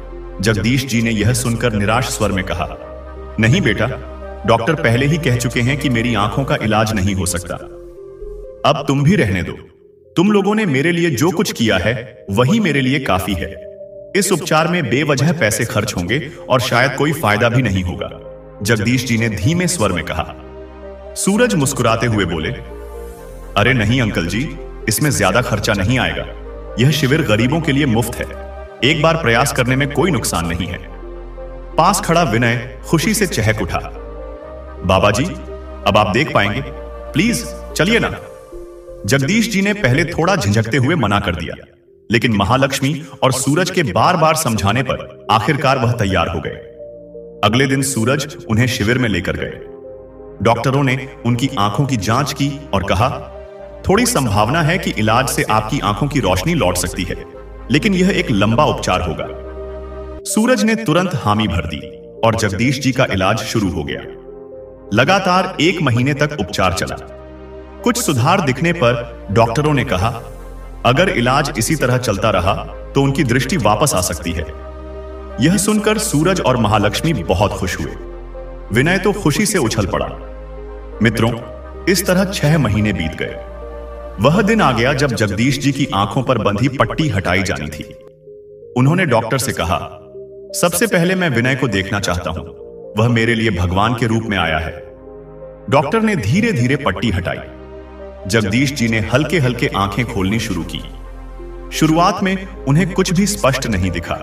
जगदीश जी ने यह सुनकर निराश स्वर में कहा, नहीं बेटा, डॉक्टर पहले ही कह चुके हैं कि मेरी आंखों का इलाज नहीं हो सकता। अब तुम भी रहने दो। तुम लोगों ने मेरे लिए जो कुछ किया है वही मेरे लिए काफी है। इस उपचार में बेवजह पैसे खर्च होंगे और शायद कोई फायदा भी नहीं होगा, जगदीश जी ने धीमे स्वर में कहा। सूरज मुस्कुराते हुए बोले, अरे नहीं अंकल जी, इसमें ज्यादा खर्चा नहीं आएगा। यह शिविर गरीबों के लिए मुफ्त है। एक बार प्रयास करने में कोई नुकसान नहीं है। पास खड़ा विनय खुशी से चहक उठा, बाबा जी, अब आप देख पाएंगे, प्लीज चलिए ना। जगदीश जी ने पहले थोड़ा झिझकते हुए मना कर दिया, लेकिन महालक्ष्मी और सूरज के बार बार समझाने पर आखिरकार वह तैयार हो गए। अगले दिन सूरज उन्हें शिविर में लेकर गए। डॉक्टरों ने उनकी आंखों की जांच की और कहा, थोड़ी संभावना है कि इलाज से आपकी आंखों की रोशनी लौट सकती है, लेकिन यह एक लंबा उपचार होगा। सूरज ने तुरंत हामी भर दी और जगदीश जी का इलाज शुरू हो गया। लगातार 1 महीने तक उपचार चला। कुछ सुधार दिखने पर डॉक्टरों ने कहा, अगर इलाज इसी तरह चलता रहा तो उनकी दृष्टि वापस आ सकती है। यह सुनकर सूरज और महालक्ष्मी बहुत खुश हुए। विनय तो खुशी से उछल पड़ा। मित्रों, इस तरह 6 महीने बीत गए। वह दिन आ गया जब जगदीश जी की आंखों पर बंधी पट्टी हटाई जानी थी। उन्होंने डॉक्टर से कहा, सबसे पहले मैं विनय को देखना चाहता हूं, वह मेरे लिए भगवान के रूप में आया है। डॉक्टर ने धीरे धीरे पट्टी हटाई। जगदीश जी ने हल्के हल्के आंखें खोलनी शुरू की। शुरुआत में उन्हें कुछ भी स्पष्ट नहीं दिखा,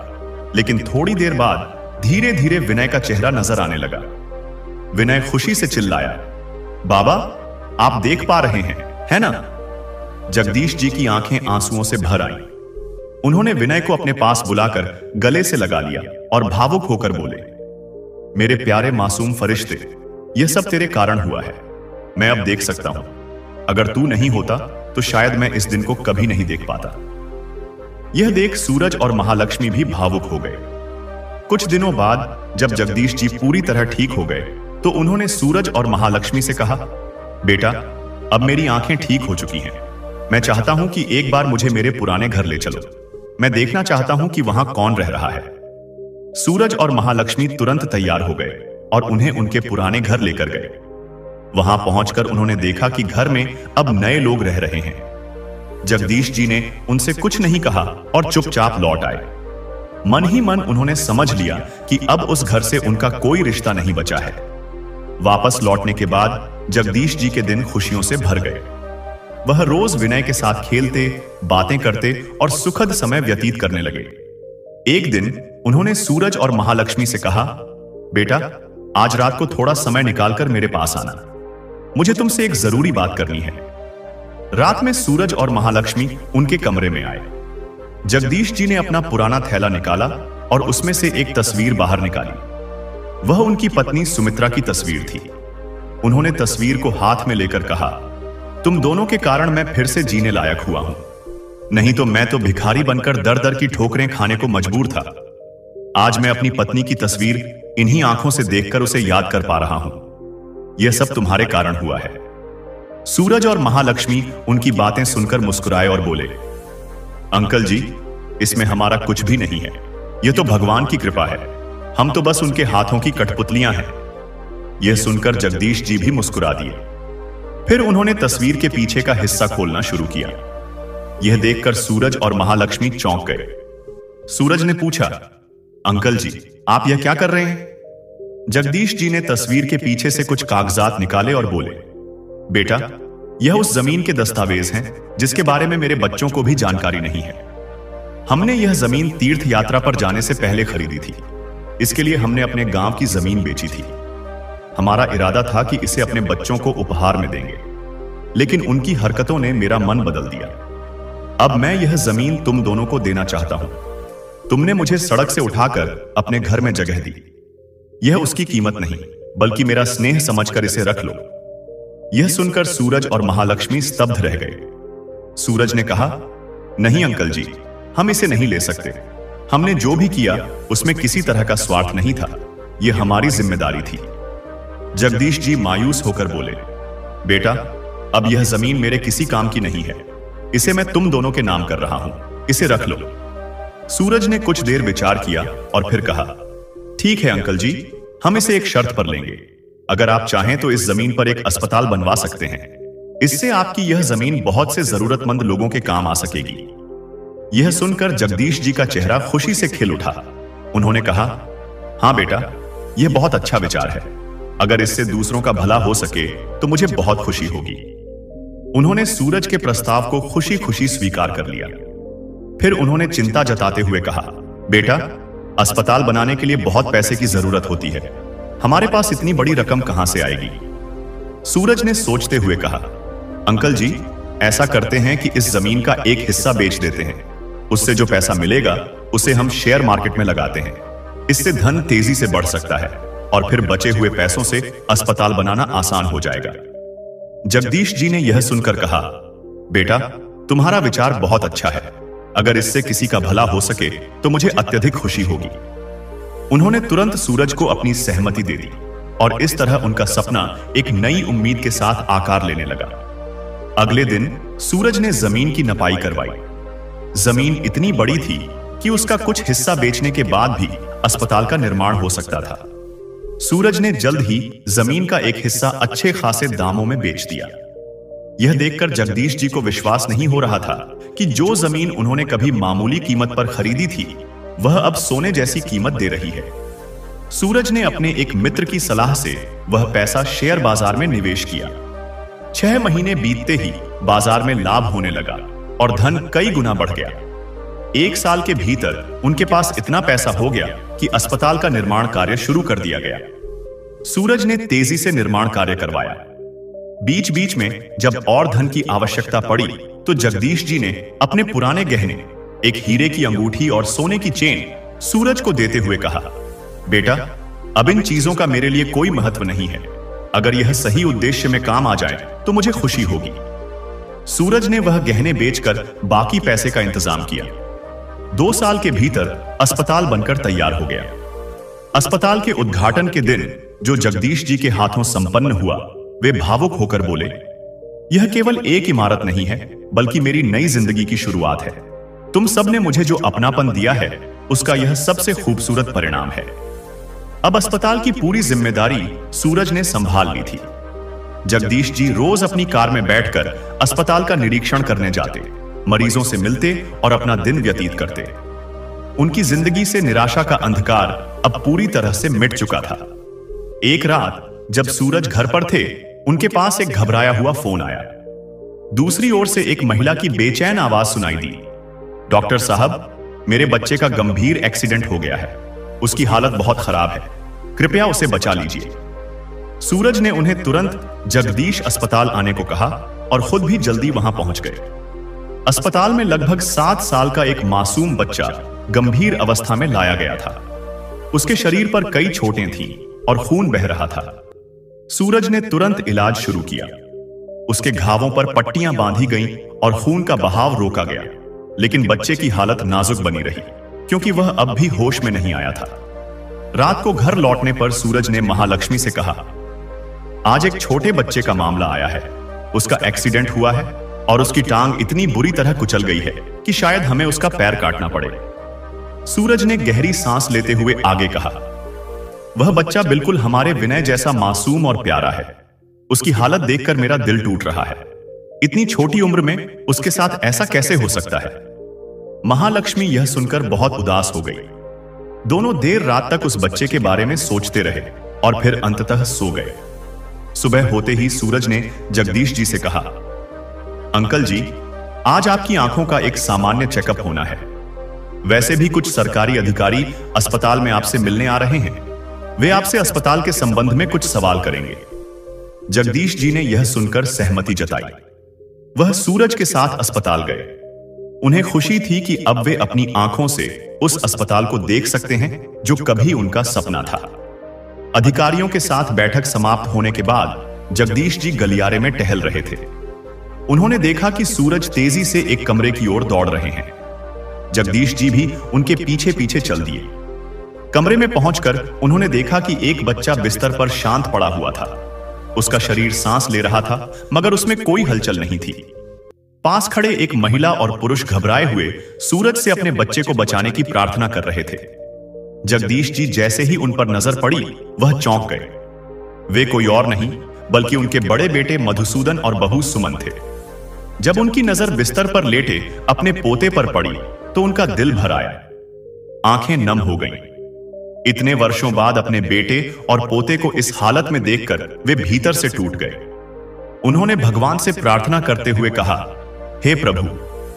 लेकिन थोड़ी देर बाद धीरे धीरे विनय का चेहरा नजर आने लगा। विनय खुशी से चिल्लाया, बाबा, आप देख पा रहे हैं, है ना? जगदीश जी की आंखें आंसुओं से भर आईं। उन्होंने विनय को अपने पास बुलाकर गले से लगा लिया और भावुक होकर बोले, मेरे प्यारे मासूम फरिश्ते, यह सब तेरे कारण हुआ है। मैं अब देख सकता हूं। अगर तू नहीं होता तो शायद मैं इस दिन को कभी नहीं देख पाता। यह देख सूरज और महालक्ष्मी भी भावुक हो गए। कुछ दिनों बाद जब जगदीश जी पूरी तरह ठीक हो गए तो उन्होंने सूरज और महालक्ष्मी से कहा, बेटा, अब मेरी आंखें ठीक हो चुकी हैं। मैं चाहता हूं कि एक बार मुझे मेरे पुराने घर ले चलो। मैं देखना चाहता हूं कि वहां कौन रह रहा है। सूरज और महालक्ष्मी तुरंत तैयार हो गए और उन्हें उनके पुराने घर लेकर गए। वहां पहुंचकर उन्होंने देखा कि घर में अब नए लोग रह रहे हैं। जगदीश जी ने उनसे कुछ नहीं कहा और चुपचाप लौट आए। मन ही मन उन्होंने समझ लिया कि अब उस घर से उनका कोई रिश्ता नहीं बचा है। वापस लौटने के बाद जगदीश जी के दिन खुशियों से भर गए। वह रोज विनय के साथ खेलते, बातें करते और सुखद समय व्यतीत करने लगे। एक दिन उन्होंने सूरज और महालक्ष्मी से कहा, बेटा, आज रात को थोड़ा समय निकालकर मेरे पास आना। मुझे तुमसे एक जरूरी बात करनी है। रात में सूरज और महालक्ष्मी उनके कमरे में आए। जगदीश जी ने अपना पुराना थैला निकाला और उसमें से एक तस्वीर बाहर निकाली। वह उनकी पत्नी सुमित्रा की तस्वीर थी। उन्होंने तस्वीर को हाथ में लेकर कहा, तुम दोनों के कारण मैं फिर से जीने लायक हुआ हूं। नहीं तो मैं तो भिखारी बनकर दर दर की ठोकरें खाने को मजबूर था। आज मैं अपनी पत्नी की तस्वीर इन्हीं आंखों से देखकर उसे याद कर पा रहा हूं। यह सब तुम्हारे कारण हुआ है। सूरज और महालक्ष्मी उनकी बातें सुनकर मुस्कुराए और बोले, अंकल जी, इसमें हमारा कुछ भी नहीं है। यह तो भगवान की कृपा है। हम तो बस उनके हाथों की कठपुतलियां हैं। यह सुनकर जगदीश जी भी मुस्कुरा दिए। फिर उन्होंने तस्वीर के पीछे का हिस्सा खोलना शुरू किया। यह देखकर सूरज और महालक्ष्मी चौंक गए। सूरज ने पूछा, अंकल जी, आप यह क्या कर रहे हैं? जगदीश जी ने तस्वीर के पीछे से कुछ कागजात निकाले और बोले, बेटा, यह उस जमीन के दस्तावेज हैं जिसके बारे में मेरे बच्चों को भी जानकारी नहीं है। हमने यह जमीन तीर्थ यात्रा पर जाने से पहले खरीदी थी। इसके लिए हमने अपने गांव की जमीन बेची थी। हमारा इरादा था कि इसे अपने बच्चों को उपहार में देंगे, लेकिन उनकी हरकतों ने मेरा मन बदल दिया। अब मैं यह जमीन तुम दोनों को देना चाहता हूं। तुमने मुझे सड़क से उठाकर अपने घर में जगह दी। यह उसकी कीमत नहीं, बल्कि मेरा स्नेह समझकर इसे रख लो। यह सुनकर सूरज और महालक्ष्मी स्तब्ध रह गए। सूरज ने कहा, नहीं अंकल जी, हम इसे नहीं ले सकते। हमने जो भी किया उसमें किसी तरह का स्वार्थ नहीं था। यह हमारी जिम्मेदारी थी। जगदीश जी मायूस होकर बोले, बेटा, अब यह जमीन मेरे किसी काम की नहीं है। इसे मैं तुम दोनों के नाम कर रहा हूं। इसे रख लो। सूरज ने कुछ देर विचार किया और फिर कहा, ठीक है अंकल जी, हम इसे एक शर्त पर लेंगे। अगर आप चाहें तो इस जमीन पर एक अस्पताल बनवा सकते हैं। इससे आपकी यह जमीन बहुत से जरूरतमंद लोगों के काम आ सकेगी। यह सुनकर जगदीश जी का चेहरा खुशी से खिल उठा। उन्होंने कहा, हां बेटा, यह बहुत अच्छा विचार है। अगर इससे दूसरों का भला हो सके तो मुझे बहुत खुशी होगी। उन्होंने सूरज के प्रस्ताव को खुशी खुशी स्वीकार कर लिया। फिर उन्होंने चिंता जताते हुए कहा, बेटा, अस्पताल बनाने के लिए बहुत पैसे की जरूरत होती है। हमारे पास इतनी बड़ी रकम कहां से आएगी? सूरज ने सोचते हुए कहा, अंकल जी, ऐसा करते हैं कि इस जमीन का एक हिस्सा बेच देते हैं। उससे जो पैसा मिलेगा उसे हम शेयर मार्केट में लगाते हैं। इससे धन तेजी से बढ़ सकता है और फिर बचे हुए पैसों से अस्पताल बनाना आसान हो जाएगा। जगदीश जी ने यह सुनकर कहा, बेटा, तुम्हारा विचार बहुत अच्छा है। अगर इससे किसी का भला हो सके तो मुझे अत्यधिक खुशी होगी। उन्होंने तुरंत सूरज को अपनी सहमति दे दी और इस तरह उनका सपना एक नई उम्मीद के साथ आकार लेने लगा। अगले दिन सूरज ने जमीन की नपाई करवाई। जमीन इतनी बड़ी थी कि उसका कुछ हिस्सा बेचने के बाद भी अस्पताल का निर्माण हो सकता था। सूरज ने जल्द ही जमीन का एक हिस्सा अच्छे खासे दामों में बेच दिया। यह देखकर जगदीश जी को विश्वास नहीं हो रहा था कि जो जमीन उन्होंने कभी मामूली कीमत पर खरीदी थी वह अब सोने जैसी कीमत दे रही है। सूरज ने अपने एक मित्र की सलाह से वह पैसा शेयर बाजार में निवेश किया। 6 महीने बीतते ही बाजार में लाभ होने लगा और धन कई गुना बढ़ गया। 1 साल के भीतर उनके पास इतना पैसा हो गया कि अस्पताल का निर्माण कार्य शुरू कर दिया गया। सूरज ने तेजी से निर्माण कार्य करवाया। बीच बीच में जब और धन की आवश्यकता पड़ी तो जगदीश जी ने अपने पुराने गहने, एक हीरे की अंगूठी और सोने की चेन सूरज को देते हुए कहा, बेटा, अब इन चीजों का मेरे लिए कोई महत्व नहीं है। अगर यह सही उद्देश्य में काम आ जाए तो मुझे खुशी होगी। सूरज ने वह गहने बेचकर बाकी पैसे का इंतजाम किया। 2 साल के भीतर अस्पताल बनकर तैयार हो गया। अस्पताल के उद्घाटन के दिन जो जगदीश जी के हाथों संपन्न हुआ, वे भावुक होकर बोले, यह केवल एक इमारत नहीं है, बल्कि मेरी नई जिंदगी की शुरुआत है। तुम सब ने मुझे जो अपनापन दिया है, उसका यह सबसे खूबसूरत परिणाम है। अब अस्पताल की पूरी जिम्मेदारी सूरज ने संभाल ली थी। जगदीश जी रोज अपनी कार में बैठकर अस्पताल का निरीक्षण करने जाते, मरीजों से मिलते और अपना दिन व्यतीत करते। उनकी जिंदगी से निराशा का अंधकार अब पूरी तरह से मिट चुका था। एक रात जब सूरज घर पर थे, उनके पास एक घबराया हुआ फोन आया। दूसरी ओर से एक महिला की बेचैन आवाज सुनाई दी, डॉक्टर साहब, मेरे बच्चे का गंभीर एक्सीडेंट हो गया है। उसकी हालत बहुत खराब है, कृपया उसे बचा लीजिए। सूरज ने उन्हें तुरंत जगदीश अस्पताल आने को कहा और खुद भी जल्दी वहां पहुंच गए। अस्पताल में लगभग 7 साल का एक मासूम बच्चा गंभीर अवस्था में लाया गया था। उसके शरीर पर कई चोटें थीं और खून बह रहा था। सूरज ने तुरंत इलाज शुरू किया। उसके घावों पर पट्टियां बांधी गईं और खून का बहाव रोका गया, लेकिन बच्चे की हालत नाजुक बनी रही क्योंकि वह अब भी होश में नहीं आया था। रात को घर लौटने पर सूरज ने महालक्ष्मी से कहा, आज एक छोटे बच्चे का मामला आया है। उसका एक्सीडेंट हुआ है और उसकी टांग इतनी बुरी तरह कुचल गई है कि शायद हमें उसका पैर काटना पड़े। सूरज ने गहरी सांस लेते हुए आगे कहा, वह बच्चा बिल्कुल हमारे विनय जैसा मासूम और प्यारा है। उसकी हालत देखकर मेरा दिल टूट रहा है। इतनी छोटी उम्र में उसके साथ ऐसा कैसे हो सकता है। महालक्ष्मी यह सुनकर बहुत उदास हो गई। दोनों देर रात तक उस बच्चे के बारे में सोचते रहे और फिर अंततः सो गए। सुबह होते ही सूरज ने जगदीश जी से कहा, अंकल जी, आज आपकी आंखों का एक सामान्य चेकअप होना है। वैसे भी कुछ सरकारी अधिकारी अस्पताल में आपसे मिलने आ रहे हैं। वे आपसे अस्पताल के संबंध में कुछ सवाल करेंगे। जगदीश जी ने यह सुनकर सहमति जताई। वह सूरज के साथ अस्पताल गए। उन्हें खुशी थी कि अब वे अपनी आंखों से उस अस्पताल को देख सकते हैं जो कभी उनका सपना था। अधिकारियों के साथ बैठक समाप्त होने के बाद जगदीश जी गलियारे में टहल रहे थे। उन्होंने देखा कि सूरज तेजी से एक कमरे की ओर दौड़ रहे हैं। जगदीश जी भी उनके पीछे पीछे चल दिए। कमरे में पहुंचकर उन्होंने देखा कि एक बच्चा बिस्तर पर शांत पड़ा हुआ था। उसका शरीर सांस ले रहा था, मगर उसमें कोई हलचल नहीं थी। पास खड़े एक महिला और पुरुष घबराए हुए सूरज से अपने बच्चे को बचाने की प्रार्थना कर रहे थे। जगदीश जी जैसे ही उन पर नजर पड़ी, वह चौंक गए। वे कोई और नहीं बल्कि उनके बड़े बेटे मधुसूदन और बहू सुमन थे। जब उनकी नजर बिस्तर पर लेटे अपने पोते पर पड़ी तो उनका दिल भर आया। आंखें नम हो गईं। इतने वर्षों बाद अपने बेटे और पोते को इस हालत में देखकर वे भीतर से टूट गए। उन्होंने भगवान से प्रार्थना करते हुए कहा, हे प्रभु,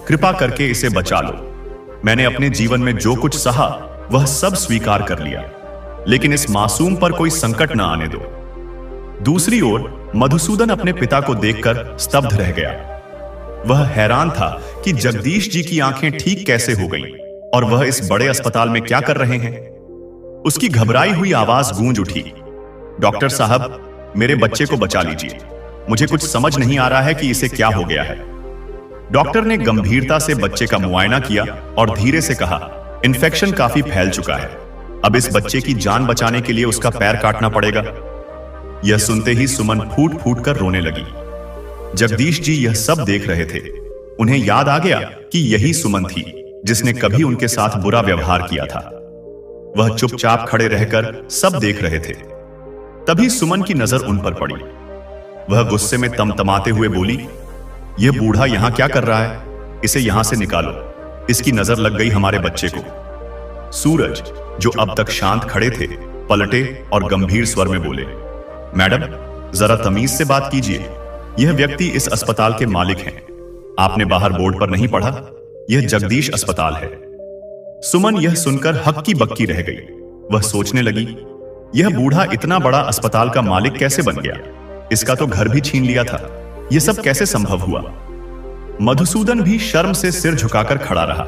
कृपा करके इसे बचा लो। मैंने अपने जीवन में जो कुछ सहा वह सब स्वीकार कर लिया, लेकिन इस मासूम पर कोई संकट न आने दो। दूसरी ओर मधुसूदन अपने पिता को देखकर स्तब्ध रह गया। वह हैरान था कि जगदीश जी की आंखें ठीक कैसे हो गईं और वह इस बड़े अस्पताल में क्या कर रहे हैं। उसकी घबराई हुई आवाज गूंज उठी, डॉक्टर साहब, मेरे बच्चे को बचा लीजिए। मुझे कुछ समझ नहीं आ रहा है कि इसे क्या हो गया है। डॉक्टर ने गंभीरता से बच्चे का मुआयना किया और धीरे से कहा, इन्फेक्शन काफी फैल चुका है। अब इस बच्चे की जान बचाने के लिए उसका पैर काटना पड़ेगा। यह सुनते ही सुमन फूट फूट कर रोने लगी। जगदीश जी यह सब देख रहे थे। उन्हें याद आ गया कि यही सुमन थी जिसने कभी उनके साथ बुरा व्यवहार किया था। वह चुपचाप खड़े रहकर सब देख रहे थे। तभी सुमन की नजर उन पर पड़ी। वह गुस्से में तमतमाते हुए बोली, यह बूढ़ा यहां क्या कर रहा है? इसे यहां से निकालो। इसकी नजर लग गई हमारे बच्चे को। सूरज, जो अब तक शांत खड़े थे, पलटे और गंभीर स्वर में बोले, मैडम, जरा तमीज से बात कीजिए। यह व्यक्ति इस अस्पताल के मालिक हैं। आपने बाहर बोर्ड पर नहीं पढ़ा? यह जगदीश अस्पताल है। सुमन यह सुनकर हक्की बक्की रह गई। वह सोचने लगी, यह बूढ़ा इतना बड़ा अस्पताल का मालिक कैसे बन गया? इसका तो घर भी छीन लिया था। यह सब कैसे संभव हुआ? मधुसूदन भी शर्म से सिर झुकाकर खड़ा रहा।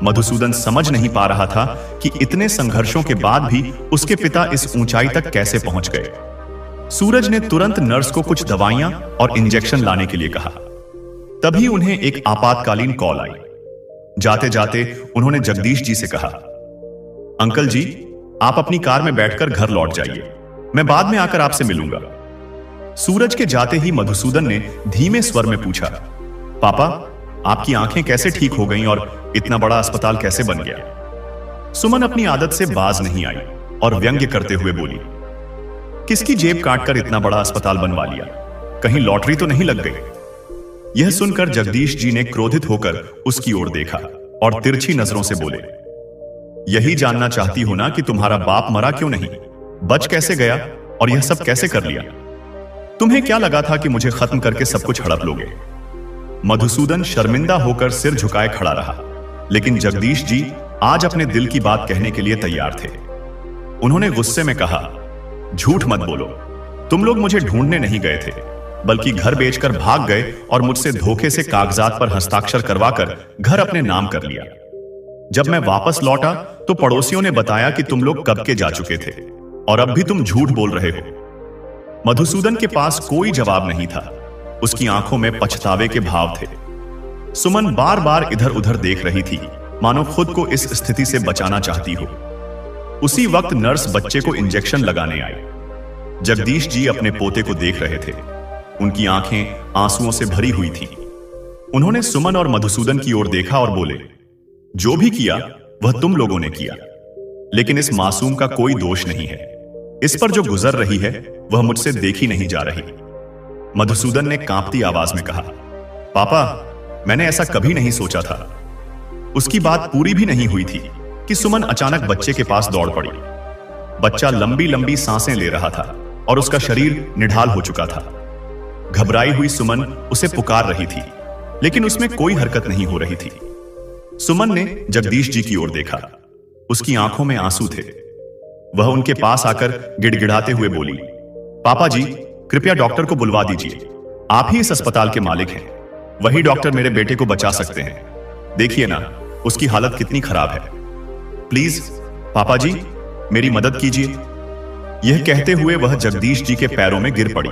मधुसूदन समझ नहीं पा रहा था कि इतने संघर्षों के बाद भी उसके पिता इस ऊंचाई तक कैसे पहुंच गए। सूरज ने तुरंत नर्स को कुछ दवाइयां और इंजेक्शन लाने के लिए कहा। तभी उन्हें एक आपातकालीन कॉल आई। जाते जाते उन्होंने जगदीश जी से कहा, अंकल जी, आप अपनी कार में बैठकर घर लौट जाइए, मैं बाद में आकर आपसे मिलूंगा। सूरज के जाते ही मधुसूदन ने धीमे स्वर में पूछा, पापा, आपकी आंखें कैसे ठीक हो गईं और इतना बड़ा अस्पताल कैसे बन गया? सुमन अपनी आदत से बाज नहीं आई और व्यंग्य करते हुए बोली, किसकी जेब काटकर इतना बड़ा अस्पताल बनवा लिया? कहीं लॉटरी तो नहीं लग गई? यह सुनकर जगदीश जी ने क्रोधित होकर उसकी ओर देखा और तिरछी नजरों से बोले, यही जानना चाहती हो ना कि तुम्हारा बाप मरा क्यों नहीं, बच कैसे गया और यह सब कैसे कर लिया? तुम्हें क्या लगा था कि मुझे खत्म करके सब कुछ हड़प लोगे? मधुसूदन शर्मिंदा होकर सिर झुकाए खड़ा रहा, लेकिन जगदीश जी आज अपने दिल की बात कहने के लिए तैयार थे। उन्होंने गुस्से में कहा, झूठ मत बोलो, तुम लोग मुझे ढूंढने नहीं गए थे, बल्कि घर बेचकर भाग गए और मुझसे धोखे से कागजात पर हस्ताक्षर करवाकर घर अपने नाम कर लिया। जब मैं वापस लौटा तो पड़ोसियों ने बताया कि तुम लोग कब के जा चुके थे और अब भी तुम झूठ बोल रहे हो। मधुसूदन के पास कोई जवाब नहीं था, उसकी आंखों में पछतावे के भाव थे। सुमन बार बार इधर उधर देख रही थी, मानो खुद को इस स्थिति से बचाना चाहती हो। उसी वक्त नर्स बच्चे को इंजेक्शन लगाने आई। जगदीश जी अपने पोते को देख रहे थे, उनकी आंखें आंसुओं से भरी हुई थीं। उन्होंने सुमन और मधुसूदन की ओर देखा और बोले, जो भी किया वह तुम लोगों ने किया, लेकिन इस मासूम का कोई दोष नहीं है। इस पर जो गुजर रही है वह मुझसे देखी नहीं जा रही। मधुसूदन ने कांपती आवाज में कहा, पापा, मैंने ऐसा कभी नहीं सोचा था। उसकी बात पूरी भी नहीं हुई थी कि सुमन अचानक बच्चे के पास दौड़ पड़ी। बच्चा लंबी लंबी सांसें ले रहा था और उसका शरीर निढाल हो चुका था। घबराई हुई सुमन उसे पुकार रही थी, लेकिन उसमें कोई हरकत नहीं हो रही थी। सुमन ने जगदीश जी की ओर देखा, उसकी आंखों में आंसू थे। वह उनके पास आकर गिड़गिड़ाते हुए बोली, पापा जी, कृपया डॉक्टर को बुलवा दीजिए, आप ही इस अस्पताल के मालिक हैं, वही डॉक्टर मेरे बेटे को बचा सकते हैं। देखिए ना, उसकी हालत कितनी खराब है। प्लीज पापा जी, मेरी मदद कीजिए। यह कहते हुए वह जगदीश जी के पैरों में गिर पड़ी।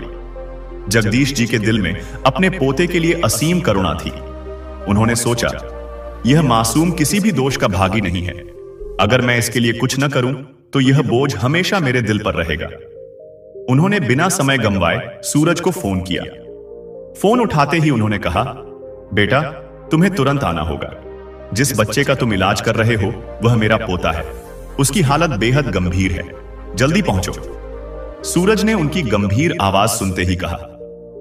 जगदीश जी के दिल में अपने पोते के लिए असीम करुणा थी। उन्होंने सोचा, यह मासूम किसी भी दोष का भागी नहीं है। अगर मैं इसके लिए कुछ न करूं तो यह बोझ हमेशा मेरे दिल पर रहेगा। उन्होंने बिना समय गंवाए सूरज को फोन किया। फोन उठाते ही उन्होंने कहा, बेटा, तुम्हें तुरंत आना होगा। जिस बच्चे का तुम इलाज कर रहे हो वह मेरा पोता है, उसकी हालत बेहद गंभीर है, जल्दी पहुंचो। सूरज ने उनकी गंभीर आवाज सुनते ही कहा,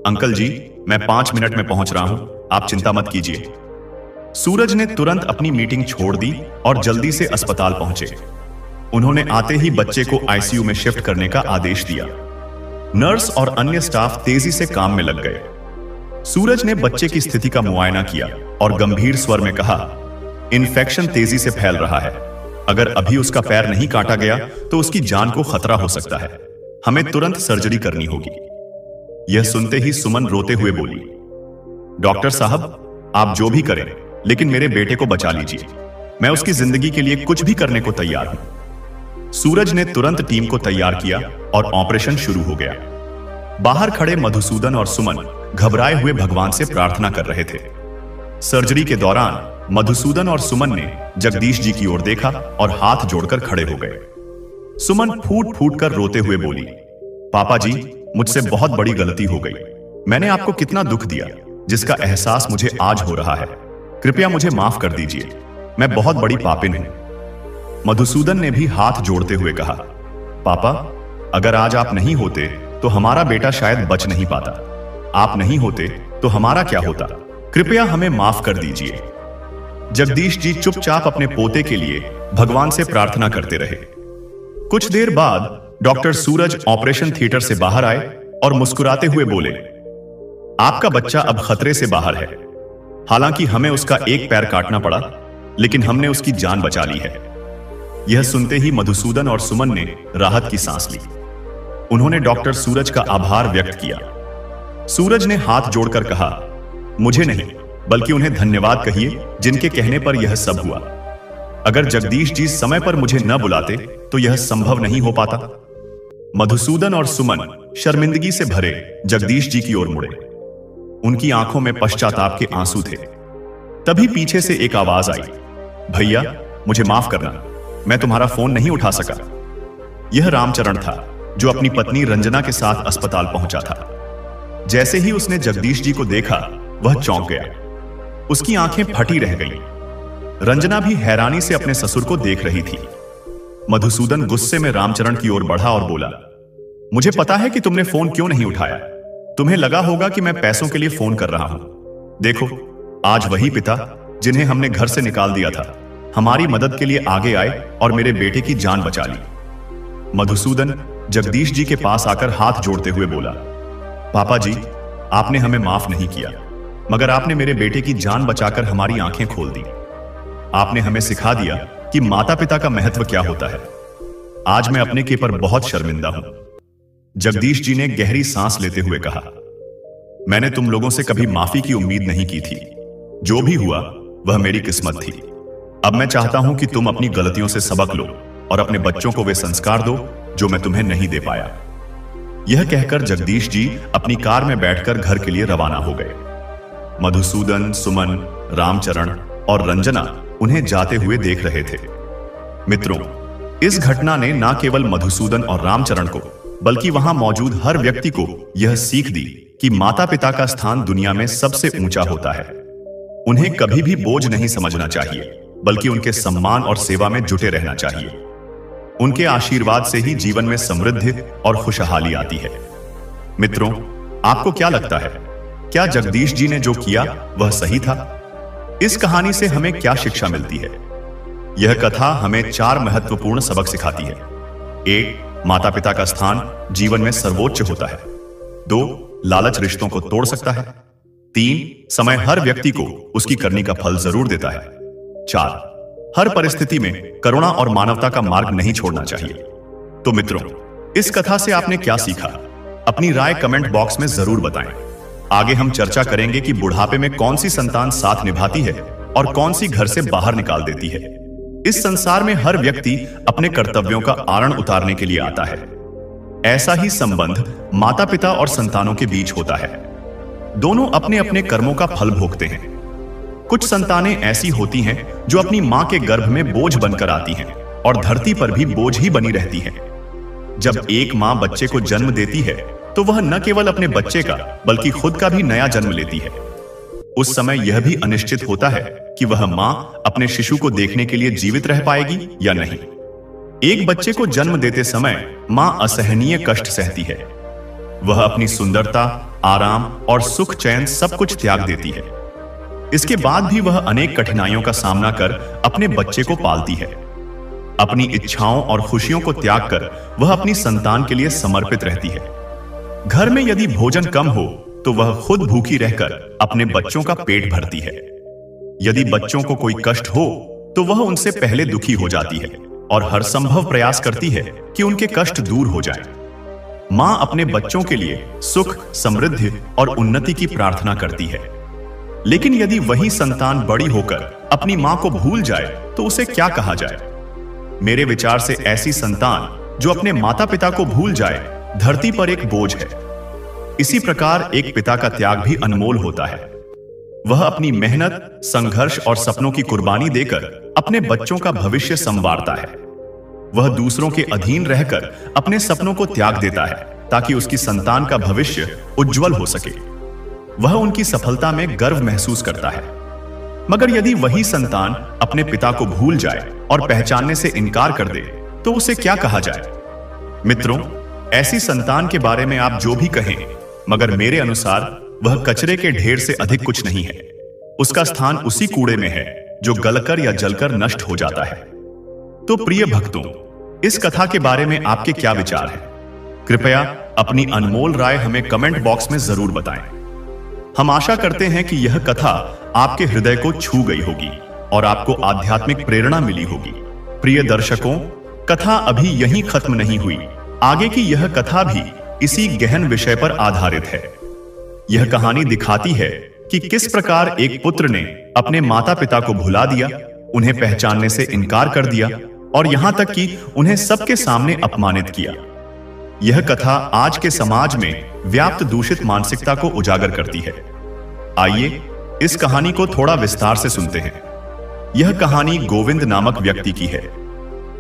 अंकल जी, मैं 5 मिनट में पहुंच रहा हूं, आप चिंता मत कीजिए। सूरज ने तुरंत अपनी मीटिंग छोड़ दी और जल्दी से अस्पताल पहुंचे। उन्होंने आते ही बच्चे को आईसीयू में शिफ्ट करने का आदेश दिया। नर्स और अन्य स्टाफ तेजी से काम में लग गए। सूरज ने बच्चे की स्थिति का मुआयना किया और गंभीर स्वर में कहा, इन्फेक्शन तेजी से फैल रहा है, अगर अभी उसका पैर नहीं काटा गया तो उसकी जान को खतरा हो सकता है, हमें तुरंत सर्जरी करनी होगी। यह सुनते ही सुमन रोते हुए बोली, डॉक्टर साहब, आप जो भी करें, लेकिन मेरे बेटे को बचा लीजिए, मैं उसकी जिंदगी के लिए कुछ भी करने को तैयार हूं। सूरज ने तुरंत टीम को तैयार किया और ऑपरेशन शुरू हो गया। बाहर खड़े मधुसूदन और सुमन घबराए हुए भगवान से प्रार्थना कर रहे थे। सर्जरी के दौरान मधुसूदन और सुमन ने जगदीश जी की ओर देखा और हाथ जोड़कर खड़े हो गए। सुमन फूट फूट कर रोते हुए बोली, पापा जी, मुझसे बहुत बड़ी गलती हो गई। मैंने आपको कितना दुख दिया, जिसका एहसास मुझे आज हो रहा है। कृपया मुझे माफ कर दीजिए, मैं बहुत बड़ी पापिन हूं। मधुसूदन ने भी हाथ जोड़ते हुए कहा, पापा, अगर आज आप नहीं होते तो हमारा बेटा शायद बच नहीं पाता। आप नहीं होते तो हमारा क्या होता? कृपया हमें माफ कर दीजिए। जगदीश जी चुपचाप अपने पोते के लिए भगवान से प्रार्थना करते रहे। कुछ देर बाद डॉक्टर सूरज ऑपरेशन थिएटर से बाहर आए और मुस्कुराते हुए बोले, आपका बच्चा अब खतरे से बाहर है। हालांकि हमें उसका एक पैर काटना पड़ा, लेकिन हमने उसकी जान बचा ली है। यह सुनते ही मधुसूदन और सुमन ने राहत की सांस ली। उन्होंने डॉक्टर सूरज का आभार व्यक्त किया। सूरज ने हाथ जोड़कर कहा, मुझे नहीं, बल्कि उन्हें धन्यवाद कहिए जिनके कहने पर यह सब हुआ। अगर जगदीश जी समय पर मुझे न बुलाते तो यह संभव नहीं हो पाता। मधुसूदन और सुमन शर्मिंदगी से भरे जगदीश जी की ओर मुड़े। उनकी आंखों में पश्चाताप के आंसू थे। तभी पीछे से एक आवाज आई, भैया मुझे माफ करना, मैं तुम्हारा फोन नहीं उठा सका। यह रामचरण था जो अपनी पत्नी रंजना के साथ अस्पताल पहुंचा था। जैसे ही उसने जगदीश जी को देखा वह चौंक गया। उसकी आंखें फटी रह गईं। रंजना भी हैरानी से अपने ससुर को देख रही थी। मधुसूदन गुस्से में रामचरण की ओर बढ़ा और बोला, मुझे पता है कि तुमने फोन क्यों नहीं उठाया। तुम्हें लगा होगा कि मैं पैसों के लिए फोन कर रहा हूं। देखो, आज वही पिता जिन्हें हमने घर से निकाल दिया था हमारी मदद के लिए आगे आए और मेरे बेटे की जान बचा ली। मधुसूदन जगदीश जी के पास आकर हाथ जोड़ते हुए बोला, पापा जी, आपने हमें माफ नहीं किया, मगर आपने मेरे बेटे की जान बचाकर हमारी आंखें खोल दी। आपने हमें सिखा दिया कि माता पिता का महत्व क्या होता है। आज मैं अपने के पर बहुत शर्मिंदा हूं। जगदीश जी ने गहरी सांस लेते हुए कहा, मैंने तुम लोगों से कभी माफी की उम्मीद नहीं की थी। जो भी हुआ वह मेरी किस्मत थी। अब मैं चाहता हूं कि तुम अपनी गलतियों से सबक लो और अपने बच्चों को वे संस्कार दो जो मैं तुम्हें नहीं दे पाया। यह कहकर जगदीश जी अपनी कार में बैठकर घर के लिए रवाना हो गए। मधुसूदन, सुमन, रामचरण और रंजना उन्हें जाते हुए देख रहे थे। मित्रों, इस घटना ने न केवल मधुसूदन और रामचरण को बल्कि वहां मौजूद हर व्यक्ति को यह सीख दी कि माता पिता का स्थान दुनिया में सबसे ऊंचा होता है। उन्हें कभी भी बोझ नहीं समझना चाहिए, बल्कि उनके सम्मान और सेवा में जुटे रहना चाहिए। उनके आशीर्वाद से ही जीवन में समृद्धि और खुशहाली आती है। मित्रों, आपको क्या लगता है, क्या जगदीश जी ने जो किया वह सही था? इस कहानी से हमें क्या शिक्षा मिलती है? यह कथा हमें 4 महत्वपूर्ण सबक सिखाती है। 1. माता पिता का स्थान जीवन में सर्वोच्च होता है। 2. लालच रिश्तों को तोड़ सकता है। 3. समय हर व्यक्ति को उसकी करनी का फल जरूर देता है। 4. हर परिस्थिति में करुणा और मानवता का मार्ग नहीं छोड़ना चाहिए। तो मित्रों, इस कथा से आपने क्या सीखा? अपनी राय कमेंट बॉक्स में जरूर बताएं। आगे हम चर्चा करेंगे कि बुढ़ापे में कौन सी संतान साथ निभाती है और कौन सी घर से बाहर निकाल देती है। इस संसार में हर व्यक्ति अपने कर्तव्यों का आरण उतारने के लिए आता है। ऐसा ही संबंध माता पिता और संतानों के बीच होता है। दोनों अपने अपने कर्मों का फल भोगते हैं। कुछ संतानें ऐसी होती हैं जो अपनी मां के गर्भ में बोझ बनकर आती हैं और धरती पर भी बोझ ही बनी रहती हैं। जब एक मां बच्चे को जन्म देती है तो वह न केवल अपने बच्चे का बल्कि खुद का भी नया जन्म लेती है। उस समय यह भी अनिश्चित होता है कि वह मां अपने शिशु को देखने के लिए जीवित रह पाएगी या नहीं। एक बच्चे को जन्म देते समय मां असहनीय कष्ट सहती है। वह अपनी सुंदरता, आराम और सुख चैन सब कुछ त्याग देती है। इसके बाद भी वह अनेक कठिनाइयों का सामना कर अपने बच्चे को पालती है। अपनी इच्छाओं और खुशियों को त्याग कर वह अपनी संतान के लिए समर्पित रहती है। घर में यदि भोजन कम हो तो वह खुद भूखी रहकर अपने बच्चों का पेट भरती है। यदि बच्चों को कोई कष्ट हो तो वह उनसे पहले दुखी हो जाती है और हर संभव प्रयास करती है कि उनके कष्ट दूर हो जाएं। मां अपने बच्चों के लिए सुख, समृद्धि और उन्नति की प्रार्थना करती है। लेकिन यदि वही संतान बड़ी होकर अपनी मां को भूल जाए तो उसे क्या कहा जाए? मेरे विचार से ऐसी संतान जो अपने माता पिता को भूल जाए धरती पर एक बोझ है। इसी प्रकार एक पिता का त्याग भी अनमोल होता है। वह अपनी मेहनत, संघर्ष और सपनों की कुर्बानी देकर अपने बच्चों का भविष्य संवारता है। वह दूसरों के अधीन रहकर अपने सपनों को त्याग देता है ताकि उसकी संतान का भविष्य उज्जवल हो सके। वह उनकी सफलता में गर्व महसूस करता है। मगर यदि वही संतान अपने पिता को भूल जाए और पहचानने से इनकार कर दे तो उसे क्या कहा जाए? मित्रों, ऐसी संतान के बारे में आप जो भी कहें, मगर मेरे अनुसार वह कचरे के ढेर से अधिक कुछ नहीं है। उसका स्थान उसी कूड़े में है जो गलकर या जलकर नष्ट हो जाता है। तो प्रिय भक्तों, इस कथा के बारे में आपके क्या विचार हैं? कृपया अपनी अनमोल राय हमें कमेंट बॉक्स में जरूर बताएं। हम आशा करते हैं कि यह कथा आपके हृदय को छू गई होगी और आपको आध्यात्मिक प्रेरणा मिली होगी। प्रिय दर्शकों, कथा अभी यहीं खत्म नहीं हुई। आगे की यह कथा भी इसी गहन विषय पर आधारित है। यह कहानी दिखाती है कि किस प्रकार एक पुत्र ने अपने माता पिता को भुला दिया, उन्हें पहचानने से इनकार कर दिया और यहां तक कि उन्हें सबके सामने अपमानित किया। यह कथा आज के समाज में व्याप्त दूषित मानसिकता को उजागर करती है। आइए इस कहानी को थोड़ा विस्तार से सुनते हैं। यह कहानी गोविंद नामक व्यक्ति की है।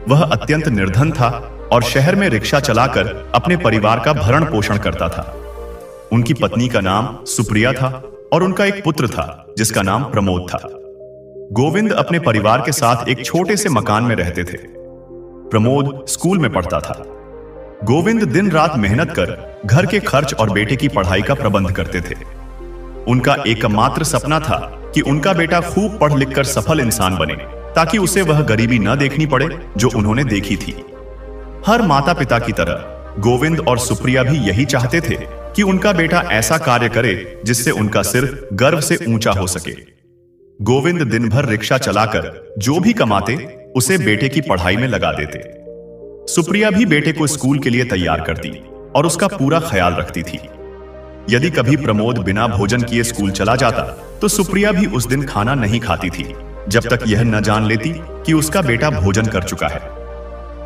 वह अत्यंत निर्धन था और शहर में रिक्शा चलाकर अपने परिवार का भरण पोषण करता था। उनकी पत्नी का नाम सुप्रिया था और उनका एक पुत्र था जिसका नाम प्रमोद था। गोविंद अपने परिवार के साथ एक छोटे से मकान में रहते थे। प्रमोद स्कूल में पढ़ता था। गोविंद दिन रात मेहनत कर घर के खर्च और बेटे की पढ़ाई का प्रबंध करते थे। उनका एकमात्र सपना था कि उनका बेटा खूब पढ़ लिख कर सफल इंसान बने, ताकि उसे वह गरीबी न देखनी पड़े जो उन्होंने देखी थी। हर माता पिता की तरह गोविंद और सुप्रिया भी यही चाहते थे कि उनका बेटा ऐसा कार्य करे जिससे उनका सिर गर्व से ऊंचा हो सके। गोविंद दिन भर रिक्शा चलाकर जो भी कमाते उसे बेटे की पढ़ाई में लगा देते। सुप्रिया भी बेटे को स्कूल के लिए तैयार करती और उसका पूरा ख्याल रखती थी। यदि कभी प्रमोद बिना भोजन किए स्कूल चला जाता तो सुप्रिया भी उस दिन खाना नहीं खाती थी जब तक यह न जान लेती कि उसका बेटा भोजन कर चुका है।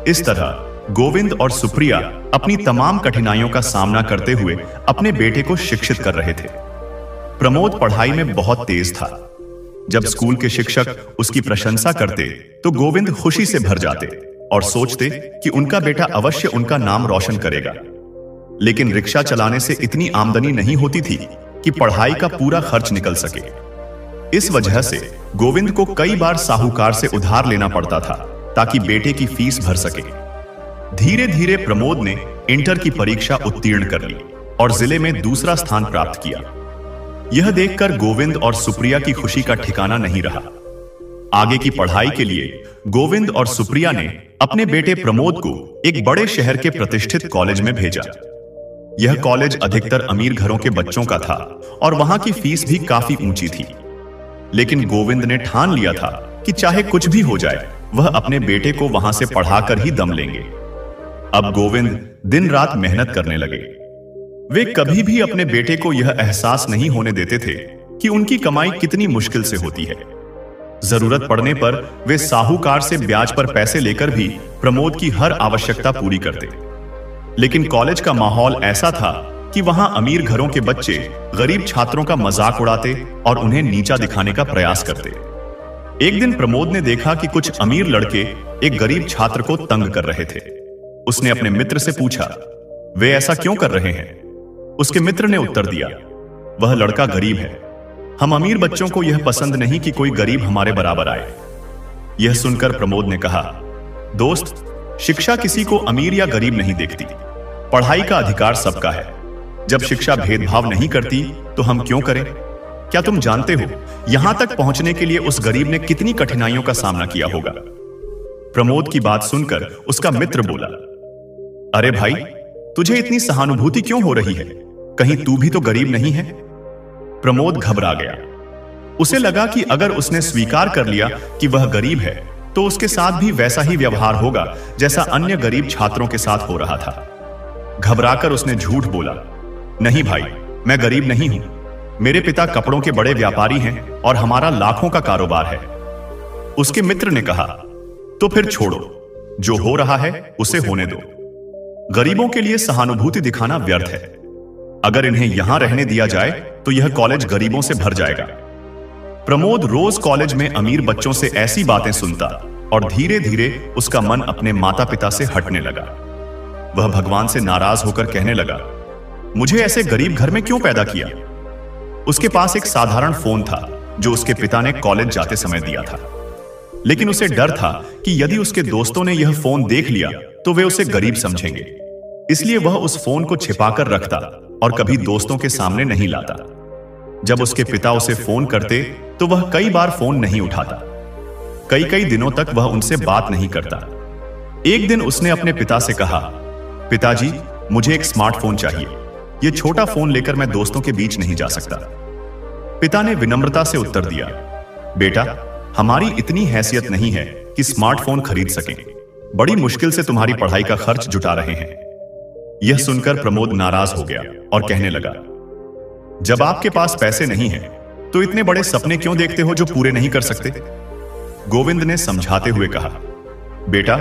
इस तरह गोविंद और सुप्रिया अपनी तमाम कठिनाइयों का सामना करते हुए अपने बेटे को शिक्षित कर रहे थे। प्रमोद पढ़ाई में बहुत तेज था। जब स्कूल के शिक्षक उसकी प्रशंसा करते तो गोविंद खुशी से भर जाते और सोचते कि उनका बेटा अवश्य उनका नाम रोशन करेगा। लेकिन रिक्शा चलाने से इतनी आमदनी नहीं होती थी कि पढ़ाई का पूरा खर्च निकल सके। इस वजह से गोविंद को कई बार साहूकार से उधार लेना पड़ता था ताकि बेटे की फीस भर सके। धीरे धीरे प्रमोद ने इंटर की परीक्षा उत्तीर्ण कर ली और जिले में दूसरा स्थान प्राप्त किया। यह देखकर गोविंद और सुप्रिया की खुशी का ठिकाना नहीं रहा। आगे की पढ़ाई के लिए गोविंद और सुप्रिया ने अपने बेटे प्रमोद को एक बड़े शहर के प्रतिष्ठित कॉलेज में भेजा। यह कॉलेज अधिकतर अमीर घरों के बच्चों का था और वहां की फीस भी काफी ऊंची थी। लेकिन गोविंद ने ठान लिया था कि चाहे कुछ भी हो जाए वह अपने बेटे को वहां से पढ़ाकर ही दम लेंगे। अब गोविंद दिन रात मेहनत करने लगे। वे कभी भी अपने बेटे को यह एहसास नहीं होने देते थे कि उनकी कमाई कितनी मुश्किल से होती है। जरूरत पड़ने पर वे साहूकार से ब्याज पर पैसे लेकर भी प्रमोद की हर आवश्यकता पूरी करते। लेकिन कॉलेज का माहौल ऐसा था कि वहां अमीर घरों के बच्चे गरीब छात्रों का मजाक उड़ाते और उन्हें नीचा दिखाने का प्रयास करते। एक दिन प्रमोद ने देखा कि कुछ अमीर लड़के एक गरीब छात्र को तंग कर रहे थे। उसने अपने मित्र से पूछा, वे ऐसा क्यों कर रहे हैं? उसके मित्र ने उत्तर दिया, वह लड़का गरीब है। हम अमीर बच्चों को यह पसंद नहीं कि कोई गरीब हमारे बराबर आए। यह सुनकर प्रमोद ने कहा, दोस्त, शिक्षा किसी को अमीर या गरीब नहीं देखती। पढ़ाई का अधिकार सबका है। जब शिक्षा भेदभाव नहीं करती तो हम क्यों करें? क्या तुम जानते हो यहां तक पहुंचने के लिए उस गरीब ने कितनी कठिनाइयों का सामना किया होगा? प्रमोद की बात सुनकर उसका मित्र बोला, अरे भाई, तुझे इतनी सहानुभूति क्यों हो रही है? कहीं तू भी तो गरीब नहीं है? प्रमोद घबरा गया। उसे लगा कि अगर उसने स्वीकार कर लिया कि वह गरीब है तो उसके साथ भी वैसा ही व्यवहार होगा जैसा अन्य गरीब छात्रों के साथ हो रहा था। घबराकर उसने झूठ बोला, नहीं भाई, मैं गरीब नहीं हूं। मेरे पिता कपड़ों के बड़े व्यापारी हैं और हमारा लाखों का कारोबार है। उसके मित्र ने कहा, तो फिर छोड़ो, जो हो रहा है उसे होने दो। गरीबों के लिए सहानुभूति दिखाना व्यर्थ है। अगर इन्हें यहां रहने दिया जाए तो यह कॉलेज गरीबों से भर जाएगा। प्रमोद रोज कॉलेज में अमीर बच्चों से ऐसी बातें सुनता और धीरे धीरे उसका मन अपने माता पिता से हटने लगा। वह भगवान से नाराज होकर कहने लगा, मुझे ऐसे गरीब घर में क्यों पैदा किया? उसके पास एक साधारण फोन था जो उसके पिता ने कॉलेज जाते समय दिया था। लेकिन उसे डर था कि यदि उसके दोस्तों ने यह फोन देख लिया तो वे उसे गरीब समझेंगे। इसलिए वह उस फोन को छिपाकर रखता और कभी दोस्तों के सामने नहीं लाता। जब उसके पिता उसे फोन करते तो वह कई बार फोन नहीं उठाता। कई कई दिनों तक वह उनसे बात नहीं करता। एक दिन उसने अपने पिता से कहा, पिताजी, मुझे एक स्मार्टफोन चाहिए। यह छोटा फोन लेकर मैं दोस्तों के बीच नहीं जा सकता। पिता ने विनम्रता से उत्तर दिया, बेटा, हमारी इतनी हैसियत नहीं है कि स्मार्टफोन खरीद सकें। बड़ी मुश्किल से तुम्हारी पढ़ाई का खर्च जुटा रहे हैं। यह सुनकर प्रमोद नाराज हो गया और कहने लगा, जब आपके पास पैसे नहीं हैं, तो इतने बड़े सपने क्यों देखते हो जो पूरे नहीं कर सकते? गोविंद ने समझाते हुए कहा, बेटा,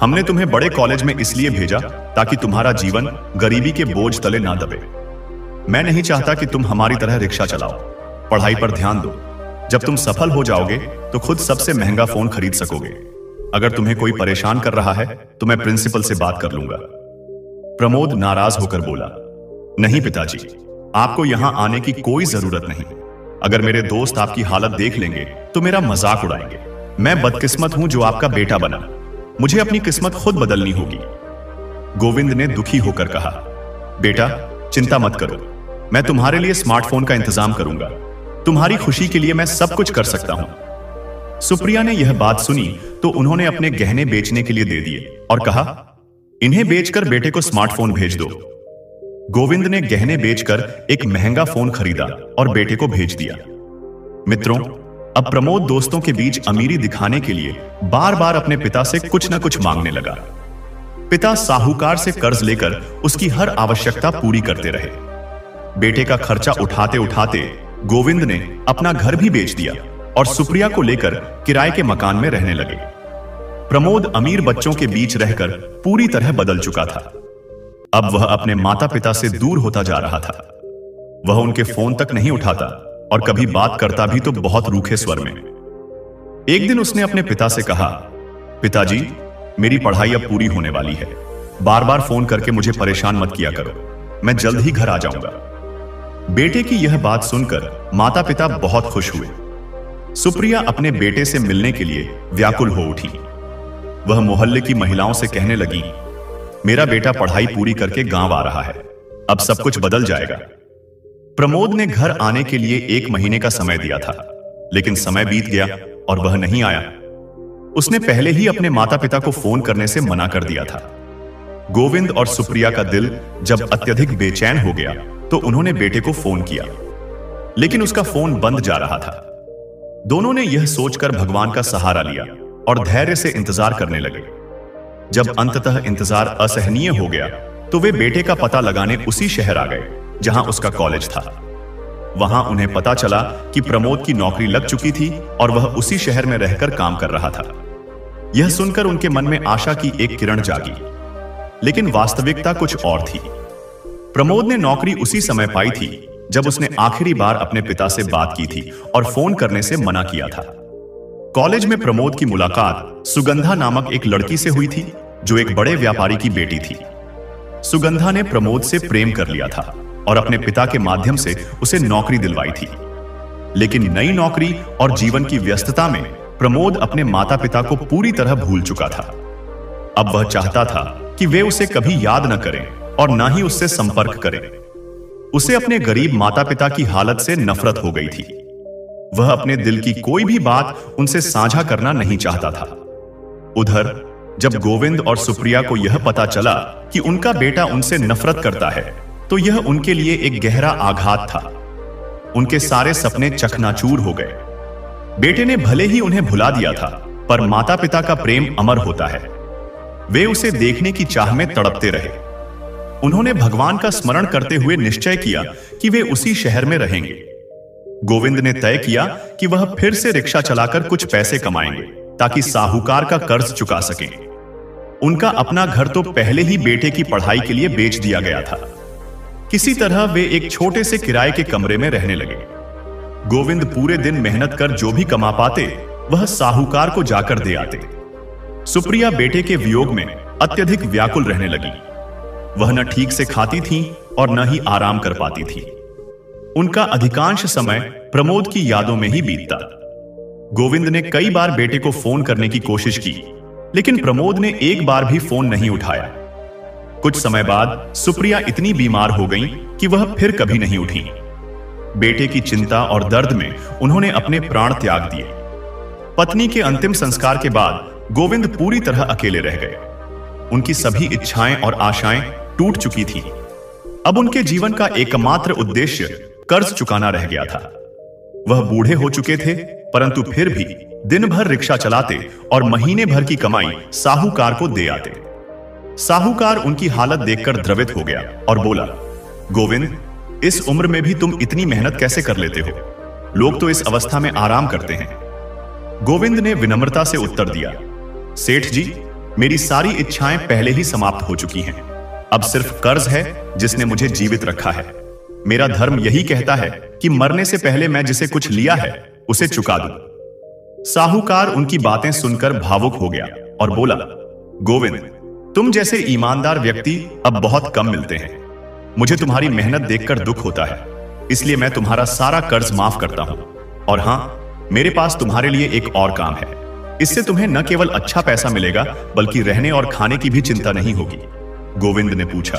हमने तुम्हें बड़े कॉलेज में इसलिए भेजा ताकि तुम्हारा जीवन गरीबी के बोझ तले ना दबे। मैं नहीं चाहता कि तुम हमारी तरह रिक्शा चलाओ। पढ़ाई पर ध्यान दो। जब तुम सफल हो जाओगे तो खुद सबसे महंगा फोन खरीद सकोगे। अगर तुम्हें कोई परेशान कर रहा है तो मैं प्रिंसिपल से बात कर लूंगा। प्रमोद नाराज होकर बोला, नहीं पिताजी, आपको यहां आने की कोई जरूरत नहीं। अगर मेरे दोस्त आपकी हालत देख लेंगे तो मेरा मजाक उड़ाएंगे। मैं बदकिस्मत हूं जो आपका बेटा बना। मुझे अपनी किस्मत खुद बदलनी होगी। गोविंद ने दुखी होकर कहा, बेटा चिंता मत करो, मैं तुम्हारे लिए स्मार्टफोन का इंतजाम करूंगा। तुम्हारी खुशी के लिए मैं सब कुछ कर सकता हूं। सुप्रिया ने यह बात सुनी तो उन्होंने अपने गहने बेचने के लिए दे दिए और कहा, इन्हें बेचकर बेटे को स्मार्टफोन भेज दो। गोविंद ने गहने बेचकर एक महंगा फोन खरीदा और बेटे को भेज दिया। मित्रों, अब प्रमोद दोस्तों के बीच अमीरी दिखाने के लिए बार बार अपने पिता से कुछ न कुछ मांगने लगा। पिता साहूकार से कर्ज लेकर उसकी हर आवश्यकता पूरी करते रहे। बेटे का खर्चा उठाते उठाते गोविंद ने अपना घर भी बेच दिया और सुप्रिया को लेकर किराए के मकान में रहने लगे। प्रमोद अमीर बच्चों के बीच रहकर पूरी तरह बदल चुका था। अब वह अपने माता पिता से दूर होता जा रहा था। वह उनके फोन तक नहीं उठाता और कभी बात करता भी तो बहुत रूखे स्वर में। एक दिन उसने अपने पिता से कहा, पिताजी, मेरी पढ़ाई अब पूरी होने वाली है। बार बार फोन करके मुझे परेशान मत किया करो। मैं जल्द ही घर आ जाऊंगा। बेटे की यह बात सुनकर माता पिता बहुत खुश हुए। सुप्रिया अपने बेटे से मिलने के लिए व्याकुल हो उठी। वह मोहल्ले की महिलाओं से कहने लगी, मेरा बेटा पढ़ाई पूरी करके गांव आ रहा है, अब सब कुछ बदल जाएगा। प्रमोद ने घर आने के लिए 1 महीने का समय दिया था, लेकिन समय बीत गया और वह नहीं आया। उसने पहले ही अपने माता पिता को फोन करने से मना कर दिया था। गोविंद और सुप्रिया का दिल जब अत्यधिक बेचैन हो गया तो उन्होंने बेटे को फोन किया, लेकिन उसका फोन बंद जा रहा था। दोनों ने यह सोचकर भगवान का सहारा लिया और धैर्य से इंतजार करने लगे। जब अंततः इंतजार असहनीय हो गया तो वे बेटे का पता लगाने उसी शहर आ गए जहां उसका कॉलेज था। वहां उन्हें पता चला कि प्रमोद की नौकरी लग चुकी थी और वह उसी शहर में रहकर काम कर रहा था। यह सुनकर उनके मन में आशा की एक किरण जागी, लेकिन वास्तविकता कुछ और थी। प्रमोद ने नौकरी उसी समय पाई थी जब उसने आखिरी बार अपने पिता से बात की थी और फोन करने से मना किया था। कॉलेज में प्रमोद की मुलाकात सुगंधा नामक एक लड़की से हुई थी जो एक बड़े व्यापारी की बेटी थी। सुगंधा ने प्रमोद से प्रेम कर लिया था और अपने पिता के माध्यम से उसे नौकरी दिलवाई थी। लेकिन नई नौकरी और जीवन की व्यस्तता में प्रमोद अपने माता पिता को पूरी तरह भूल चुका था। अब वह चाहता था कि वे उसे कभी याद न करें और ना ही उससे संपर्क करें। उसे अपने गरीब माता पिता की हालत से नफरत हो गई थी। वह अपने दिल की कोई भी बात उनसे साझा करना नहीं चाहता था। उधर जब गोविंद और सुप्रिया को यह पता चला कि उनका बेटा उनसे नफरत करता है तो यह उनके लिए एक गहरा आघात था। उनके सारे सपने चकनाचूर हो गए। बेटे ने भले ही उन्हें भुला दिया था, पर माता पिता का प्रेम अमर होता है। वे उसे देखने की चाह में तड़पते रहे। उन्होंने भगवान का स्मरण करते हुए निश्चय किया कि वे उसी शहर में रहेंगे। गोविंद ने तय किया कि वह फिर से रिक्शा चलाकर कुछ पैसे कमाएंगे ताकि साहूकार का कर्ज चुका सकें। उनका अपना घर तो पहले ही बेटे की पढ़ाई के लिए बेच दिया गया था। किसी तरह वे एक छोटे से किराए के कमरे में रहने लगे। गोविंद पूरे दिन मेहनत कर जो भी कमा पाते वह साहूकार को जाकर दे आते। सुप्रिया बेटे के वियोग में अत्यधिक व्याकुल रहने लगी। वह न ठीक से खाती थी और न ही आराम कर पाती थी। उनका अधिकांश समय प्रमोद की यादों में ही बीतता। गोविंद ने कई बार बेटे को फोन करने की कोशिश की, लेकिन प्रमोद ने एक बार भी फोन नहीं उठाया। कुछ समय बाद सुप्रिया इतनी बीमार हो गई कि वह फिर कभी नहीं उठी। बेटे की चिंता और दर्द में उन्होंने अपने प्राण त्याग दिए। पत्नी के अंतिम संस्कार के बाद गोविंद पूरी तरह अकेले रह गए। उनकी सभी इच्छाएं और आशाएं टूट चुकी थीं। अब उनके जीवन का एकमात्र उद्देश्य कर्ज चुकाना रह गया था। वह बूढ़े हो चुके थे, परंतु फिर भी दिन भर रिक्शा चलाते और महीने भर की कमाई साहूकार को दे आते। साहूकार उनकी हालत देखकर द्रवित हो गया और बोला, गोविंद, इस उम्र में भी तुम इतनी मेहनत कैसे कर लेते हो? लोग तो इस अवस्था में आराम करते हैं। गोविंद ने विनम्रता से उत्तर दिया, सेठ जी, मेरी सारी इच्छाएं पहले ही समाप्त हो चुकी हैं। अब सिर्फ कर्ज है जिसने मुझे जीवित रखा है। मेरा धर्म यही कहता है कि मरने से पहले मैं जिसे कुछ लिया है उसे चुका दूं। साहूकार उनकी बातें सुनकर भावुक हो गया और बोला, गोविंद, तुम जैसे ईमानदार व्यक्ति अब बहुत कम मिलते हैं। मुझे तुम्हारी मेहनत देखकर दुख होता है, इसलिए मैं तुम्हारा सारा कर्ज माफ करता हूं। और हां, मेरे पास तुम्हारे लिए एक और काम है। इससे तुम्हें न केवल अच्छा पैसा मिलेगा बल्कि रहने और खाने की भी चिंता नहीं होगी। गोविंद ने पूछा,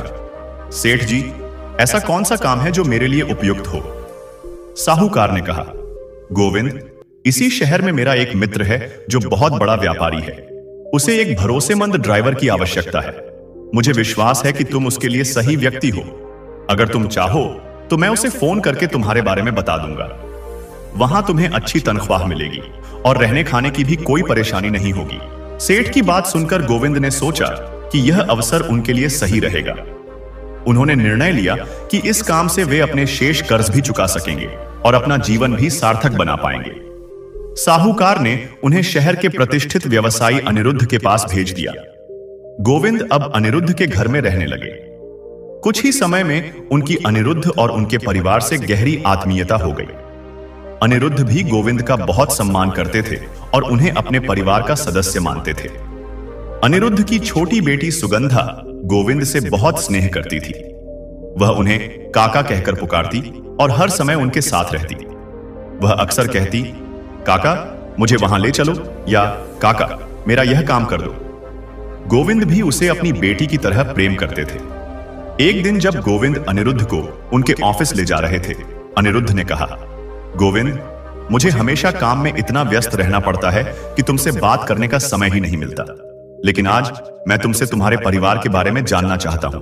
सेठ जी, ऐसा कौन सा काम है जो मेरे लिए उपयुक्त हो? साहूकार ने कहा, गोविंद, इसी शहर में मेरा एक मित्र है जो बहुत बड़ा व्यापारी है। उसे एक भरोसेमंद ड्राइवर की आवश्यकता है। मुझे विश्वास है कि तुम उसके लिए सही व्यक्ति हो। अगर तुम चाहो तो मैं उसे फोन करके तुम्हारे बारे में बता दूंगा। वहां तुम्हें अच्छी तनख्वाह मिलेगी और रहने खाने की भी कोई परेशानी नहीं होगी। सेठ की बात सुनकर गोविंद ने सोचा कि यह अवसर उनके लिए सही रहेगा। उन्होंने निर्णय लिया कि इस काम से वे अपने शेष कर्ज भी चुका सकेंगे और अपना जीवन भी सार्थक बना पाएंगे। साहूकार ने उन्हें शहर के प्रतिष्ठित व्यवसायी अनिरुद्ध के पास भेज दिया। गोविंद अब अनिरुद्ध के घर में रहने लगे। कुछ ही समय में उनकी अनिरुद्ध और उनके परिवार से गहरी आत्मीयता हो गई। अनिरुद्ध भी गोविंद का बहुत सम्मान करते थे और उन्हें अपने परिवार का सदस्य मानते थे। अनिरुद्ध की छोटी बेटी सुगंधा गोविंद से बहुत स्नेह करती थी। वह उन्हें काका कहकर पुकारती और हर समय उनके साथ रहती। वह अक्सर कहती, काका, मुझे वहां ले चलो, या काका, मेरा यह काम कर दो। गोविंद भी उसे अपनी बेटी की तरह प्रेम करते थे। एक दिन जब गोविंद अनिरुद्ध को उनके ऑफिस ले जा रहे थे, अनिरुद्ध ने कहा, गोविंद, मुझे हमेशा काम में इतना व्यस्त रहना पड़ता है कि तुमसे बात करने का समय ही नहीं मिलता। लेकिन आज मैं तुमसे तुम्हारे परिवार के बारे में जानना चाहता हूं।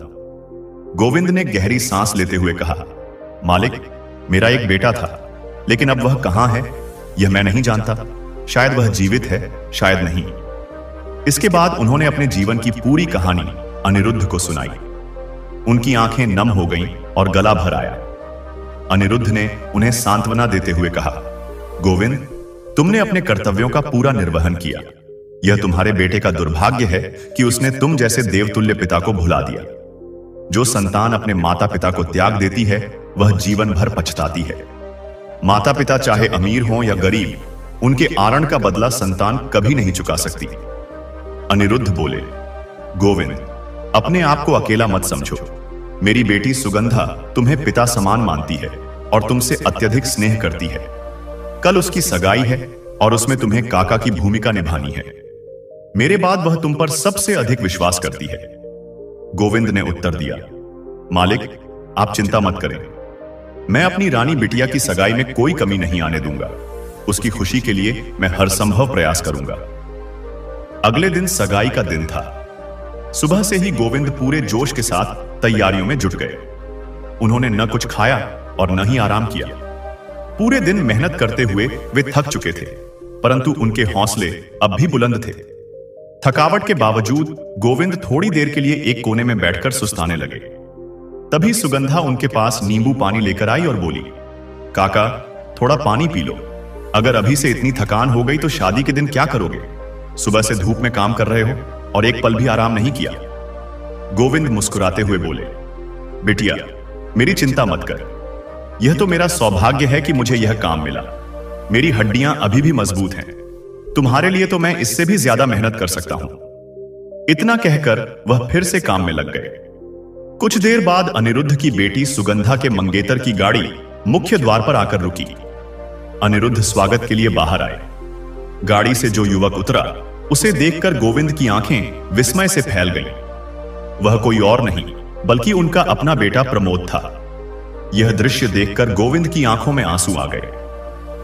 गोविंद ने गहरी सांस लेते हुए कहा, मालिक, मेरा एक बेटा था, लेकिन अब वह कहां है यह मैं नहीं जानता। शायद वह जीवित है, शायद नहीं। इसके बाद उन्होंने अपने जीवन की पूरी कहानी अनिरुद्ध को सुनाई। उनकी आंखें नम हो गईं और गला भर आया। अनिरुद्ध ने उन्हें सांत्वना देते हुए कहा, गोविंद, तुमने अपने कर्तव्यों का पूरा निर्वहन किया। यह तुम्हारे बेटे का दुर्भाग्य है कि उसने तुम जैसे देवतुल्य पिता को भुला दिया। जो संतान अपने माता पिता को त्याग देती है वह जीवन भर पछताती है। माता पिता चाहे अमीर हों या गरीब, उनके आरण का बदला संतान कभी नहीं चुका सकती। अनिरुद्ध बोले, गोविंद, अपने आप को अकेला मत समझो। मेरी बेटी सुगंधा तुम्हें पिता समान मानती है और तुमसे अत्यधिक स्नेह करती है। कल उसकी सगाई है और उसमें तुम्हें काका की भूमिका निभानी है। मेरे बाद वह तुम पर सबसे अधिक विश्वास करती है। गोविंद ने उत्तर दिया, मालिक, आप चिंता मत करें। मैं अपनी रानी बिटिया की सगाई में कोई कमी नहीं आने दूंगा। उसकी खुशी के लिए मैं हर संभव प्रयास करूंगा। अगले दिन सगाई का दिन था। सुबह से ही गोविंद पूरे जोश के साथ तैयारियों में जुट गए। उन्होंने न कुछ खाया और न ही आराम किया। पूरे दिन मेहनत करते हुए वे थक चुके थे, परंतु उनके हौसले अब भी बुलंद थे। थकावट के बावजूद गोविंद थोड़ी देर के लिए एक कोने में बैठकर सुस्ताने लगे। तभी सुगंधा उनके पास नींबू पानी लेकर आई और बोली, काका, थोड़ा पानी पी लो। अगर अभी से इतनी थकान हो गई तो शादी के दिन क्या करोगे? सुबह से धूप में काम कर रहे हो और एक पल भी आराम नहीं किया। गोविंद मुस्कुराते हुए बोले, बिटिया, मेरी चिंता मत कर। यह तो मेरा सौभाग्य है कि मुझे यह काम मिला। मेरी हड्डियां अभी भी मजबूत हैं। तुम्हारे लिए तो मैं इससे भी ज्यादा मेहनत कर सकता हूं। इतना कहकर वह फिर से काम में लग गए। कुछ देर बाद अनिरुद्ध की बेटी सुगंधा के मंगेतर की गाड़ी मुख्य द्वार पर आकर रुकी। अनिरुद्ध स्वागत के लिए बाहर आए। गाड़ी से जो युवक उतरा, उसे देखकर गोविंद की आंखें विस्मय से फैल गईं। वह कोई और नहीं बल्कि उनका अपना बेटा प्रमोद था। यह दृश्य देखकर गोविंद की आंखों में आंसू आ गए।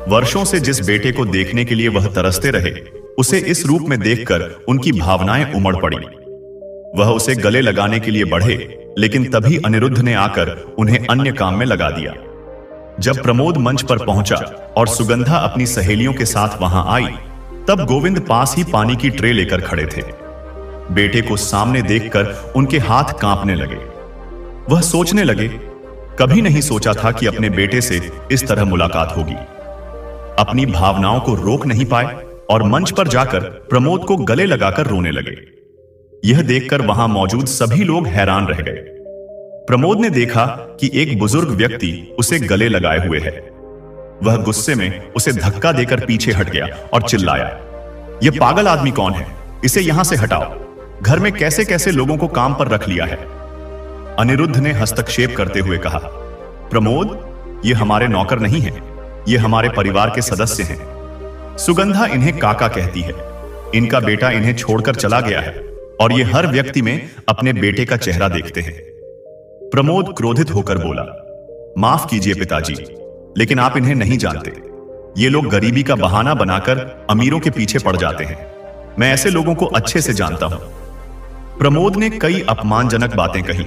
वर्षों से जिस बेटे को देखने के लिए वह तरसते रहे, उसे इस रूप में देखकर उनकी भावनाएं उमड़ पड़ी। वह उसे गले लगाने के लिए बढ़े, लेकिन तभी अनिरुद्ध ने आकर उन्हें अन्य काम में लगा दिया। जब प्रमोद मंच पर पहुंचा और सुगंधा अपनी सहेलियों के साथ वहां आई, तब गोविंद पास ही पानी की ट्रे लेकर खड़े थे। बेटे को सामने देखकर उनके हाथ कांपने लगे। वह सोचने लगे, कभी नहीं सोचा था कि अपने बेटे से इस तरह मुलाकात होगी। अपनी भावनाओं को रोक नहीं पाए और मंच पर जाकर प्रमोद को गले लगाकर रोने लगे। यह देखकर वहां मौजूद सभी लोग हैरान रह गए। प्रमोद ने देखा कि एक बुजुर्ग व्यक्ति उसे गले लगाए हुए है। वह गुस्से में उसे धक्का देकर पीछे हट गया और चिल्लाया, यह पागल आदमी कौन है? इसे यहां से हटाओ। घर में कैसे कैसे लोगों को काम पर रख लिया है। अनिरुद्ध ने हस्तक्षेप करते हुए कहा, प्रमोद, ये हमारे नौकर नहीं हैं, ये हमारे परिवार के सदस्य हैं। सुगंधा इन्हें काका कहती है। इनका बेटा इन्हें छोड़कर चला गया है और ये हर व्यक्ति में अपने बेटे का चेहरा देखते हैं। प्रमोद क्रोधित होकर बोला, माफ कीजिए पिताजी, लेकिन आप इन्हें नहीं जानते। ये लोग गरीबी का बहाना बनाकर अमीरों के पीछे पड़ जाते हैं। मैं ऐसे लोगों को अच्छे से जानता हूं। प्रमोद ने कई अपमानजनक बातें कही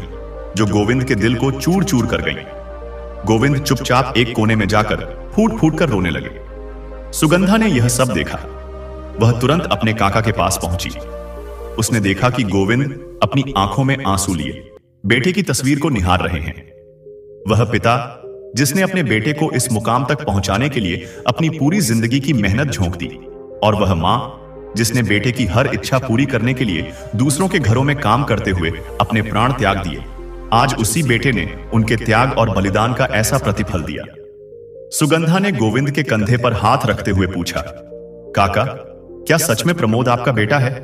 जो गोविंद के दिल को चूर चूर कर गईं। गोविंद चुपचाप एक कोने में जाकर फूट फूट कर रोने लगे। सुगंधा ने यह सब देखा। वह तुरंत अपने काका के पास पहुंची। उसने देखा कि गोविंद अपनी आंखों में आंसू लिए बेटे की तस्वीर को निहार रहे हैं। वह पिता जिसने अपने बेटे को इस मुकाम तक पहुंचाने के लिए अपनी पूरी जिंदगी की मेहनत झोंक दी, और वह मां जिसने बेटे की हर इच्छा पूरी करने के लिए दूसरों के घरों में काम करते हुए अपने प्राण त्याग दिए, आज उसी बेटे ने उनके त्याग और बलिदान का ऐसा प्रतिफल दिया। सुगंधा ने गोविंद के कंधे पर हाथ रखते हुए पूछा, काका, क्या सच में प्रमोद आपका बेटा है?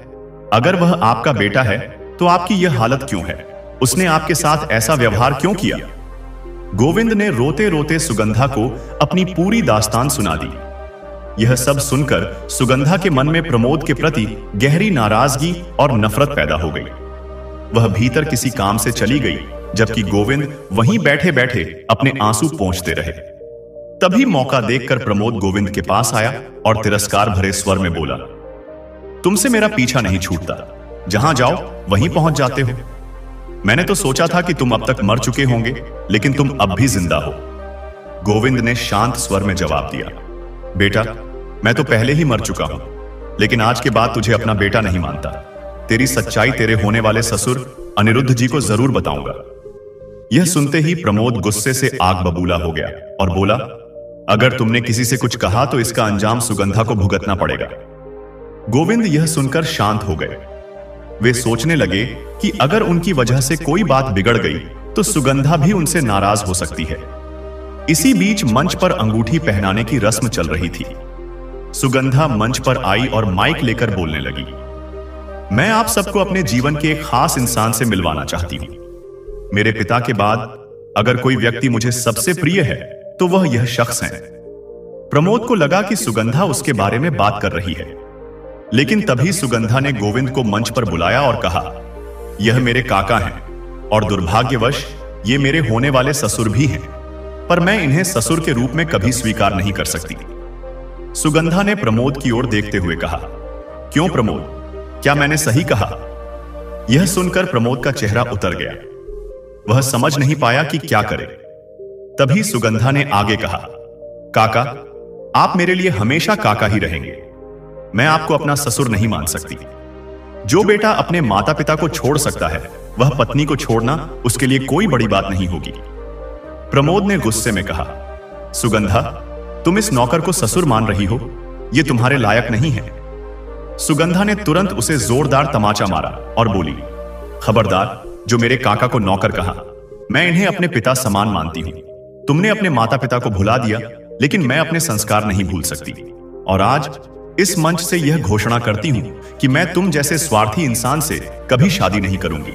अगर वह आपका बेटा है तो आपकी यह हालत क्यों है? उसने आपके साथ ऐसा व्यवहार क्यों किया? गोविंद ने रोते रोते सुगंधा को अपनी पूरी दास्तान सुना दी। यह सब सुनकर सुगंधा के मन में प्रमोद के प्रति गहरी नाराजगी और नफरत पैदा हो गई। वह भीतर किसी काम से चली गई, जबकि गोविंद वहीं बैठे बैठे अपने आंसू पोंछते रहे। तभी मौका देखकर प्रमोद गोविंद के पास आया और तिरस्कार भरे स्वर में बोला, तुमसे मेरा पीछा नहीं छूटता, जहां जाओ वहीं पहुंच जाते हो। मैंने तो सोचा था कि तुम अब तक मर चुके होंगे, लेकिन तुम अब भी जिंदा हो। गोविंद ने शांत स्वर में जवाब दिया, बेटा, मैं तो पहले ही मर चुका हूं, लेकिन आज के बाद तुझे अपना बेटा नहीं मानता। तेरी सच्चाई तेरे होने वाले ससुर अनिरुद्ध जी को जरूर बताऊंगा। यह सुनते ही प्रमोद गुस्से से आग बबूला हो गया और बोला, अगर तुमने किसी से कुछ कहा तो इसका अंजाम सुगंधा को भुगतना पड़ेगा। गोविंद यह सुनकर शांत हो गए। वे सोचने लगे कि अगर उनकी वजह से कोई बात बिगड़ गई तो सुगंधा भी उनसे नाराज हो सकती है। इसी बीच मंच पर अंगूठी पहनाने की रस्म चल रही थी। सुगंधा मंच पर आई और माइक लेकर बोलने लगी, मैं आप सबको अपने जीवन के एक खास इंसान से मिलवाना चाहती हूं। मेरे पिता के बाद अगर कोई व्यक्ति मुझे सबसे प्रिय है तो वह यह शख्स है। प्रमोद को लगा कि सुगंधा उसके बारे में बात कर रही है, लेकिन तभी सुगंधा ने गोविंद को मंच पर बुलाया और कहा, यह मेरे काका हैं और दुर्भाग्यवश ये मेरे होने वाले ससुर भी हैं, पर मैं इन्हें ससुर के रूप में कभी स्वीकार नहीं कर सकती। सुगंधा ने प्रमोद की ओर देखते हुए कहा, क्यों प्रमोद, क्या मैंने सही कहा? यह सुनकर प्रमोद का चेहरा उतर गया। वह समझ नहीं पाया कि क्या करे। तभी सुगंधा ने आगे कहा, काका, आप मेरे लिए हमेशा काका ही रहेंगे। मैं आपको अपना ससुर नहीं मान सकती। जो बेटा अपने माता पिता को छोड़ सकता है, वह पत्नी को छोड़ना उसके लिए कोई बड़ी बात नहीं होगी। प्रमोद ने गुस्से में कहा, सुगंधा, तुम इस नौकर को ससुर मान रही हो, यह तुम्हारे लायक नहीं है। सुगंधा ने तुरंत उसे जोरदार तमाचा मारा और बोली, खबरदार, जो मेरे काका को नौकर कहा, मैं इन्हें अपने पिता समान मानती हूं। तुमने अपने माता पिता को भुला दिया, लेकिन मैं अपने संस्कार नहीं भूल सकती। और आज इस मंच से यह घोषणा करती हूं कि मैं तुम जैसे स्वार्थी इंसान से कभी शादी नहीं करूंगी।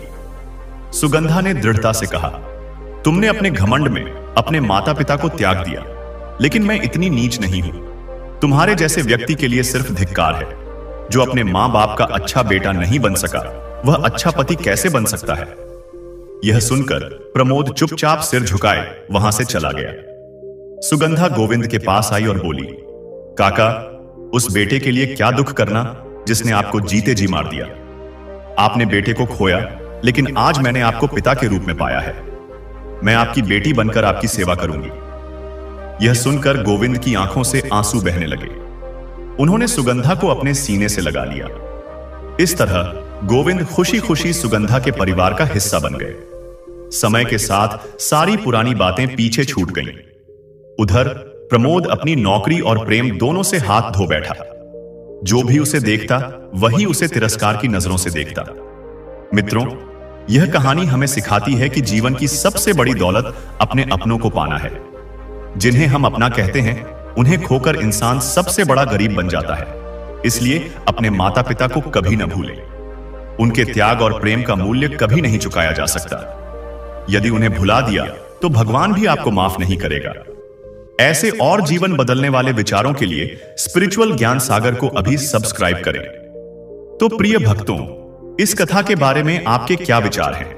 सुगंधा ने दृढ़ता से कहा, तुमने अपने घमंड में अपने माता पिता को त्याग दिया, लेकिन मैं इतनी नीच नहीं हूं। तुम्हारे जैसे व्यक्ति के लिए सिर्फ धिक्कार है। जो अपने मां बाप का अच्छा बेटा नहीं बन सका, वह अच्छा पति कैसे बन सकता है? यह सुनकर प्रमोद चुपचाप सिर झुकाए वहां से चला गया। सुगंधा गोविंद के पास आई और बोली, काका, उस बेटे के लिए क्या दुख करना जिसने आपको जीते जी मार दिया। आपने बेटे को खोया, लेकिन आज मैंने आपको पिता के रूप में पाया है। मैं आपकी बेटी बनकर आपकी सेवा करूंगी। यह सुनकर गोविंद की आंखों से आंसू बहने लगे। उन्होंने सुगंधा को अपने सीने से लगा लिया। इस तरह गोविंद खुशी खुशी सुगंधा के परिवार का हिस्सा बन गए। समय के साथ सारी पुरानी बातें पीछे छूट गईं। उधर प्रमोद अपनी नौकरी और प्रेम दोनों से हाथ धो बैठा। जो भी उसे देखता वही उसे तिरस्कार की नजरों से देखता। मित्रों, यह कहानी हमें सिखाती है कि जीवन की सबसे बड़ी दौलत अपने अपनों को पाना है। जिन्हें हम अपना कहते हैं, उन्हें खोकर इंसान सबसे बड़ा गरीब बन जाता है। इसलिए अपने माता पिता को कभी न भूलें। उनके त्याग और प्रेम का मूल्य कभी नहीं चुकाया जा सकता। यदि उन्हें भुला दिया तो भगवान भी आपको माफ नहीं करेगा। ऐसे और जीवन बदलने वाले विचारों के लिए स्पिरिचुअल ज्ञान सागर को अभी सब्सक्राइब करें। तो प्रिय भक्तों, इस कथा के बारे में आपके क्या विचार हैं?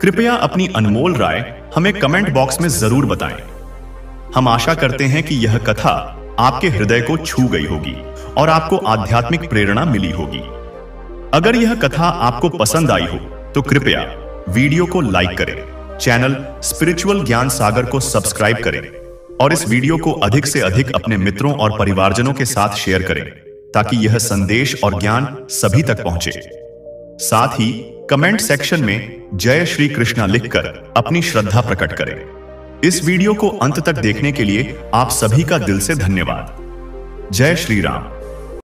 कृपया अपनी अनमोल राय हमें कमेंट बॉक्स में जरूर बताएं। हम आशा करते हैं कि यह कथा आपके हृदय को छू गई होगी और आपको आध्यात्मिक प्रेरणा मिली होगी। अगर यह कथा आपको पसंद आई हो तो कृपया वीडियो को लाइक करें, चैनल स्पिरिचुअल ज्ञान सागर को सब्सक्राइब करें और इस वीडियो को अधिक से अधिक अपने मित्रों और परिवारजनों के साथ शेयर करें ताकि यह संदेश और ज्ञान सभी तक पहुंचे। साथ ही कमेंट सेक्शन में जय श्री कृष्णा लिखकर अपनी श्रद्धा प्रकट करें। इस वीडियो को अंत तक देखने के लिए आप सभी का दिल से धन्यवाद। जय श्री राम।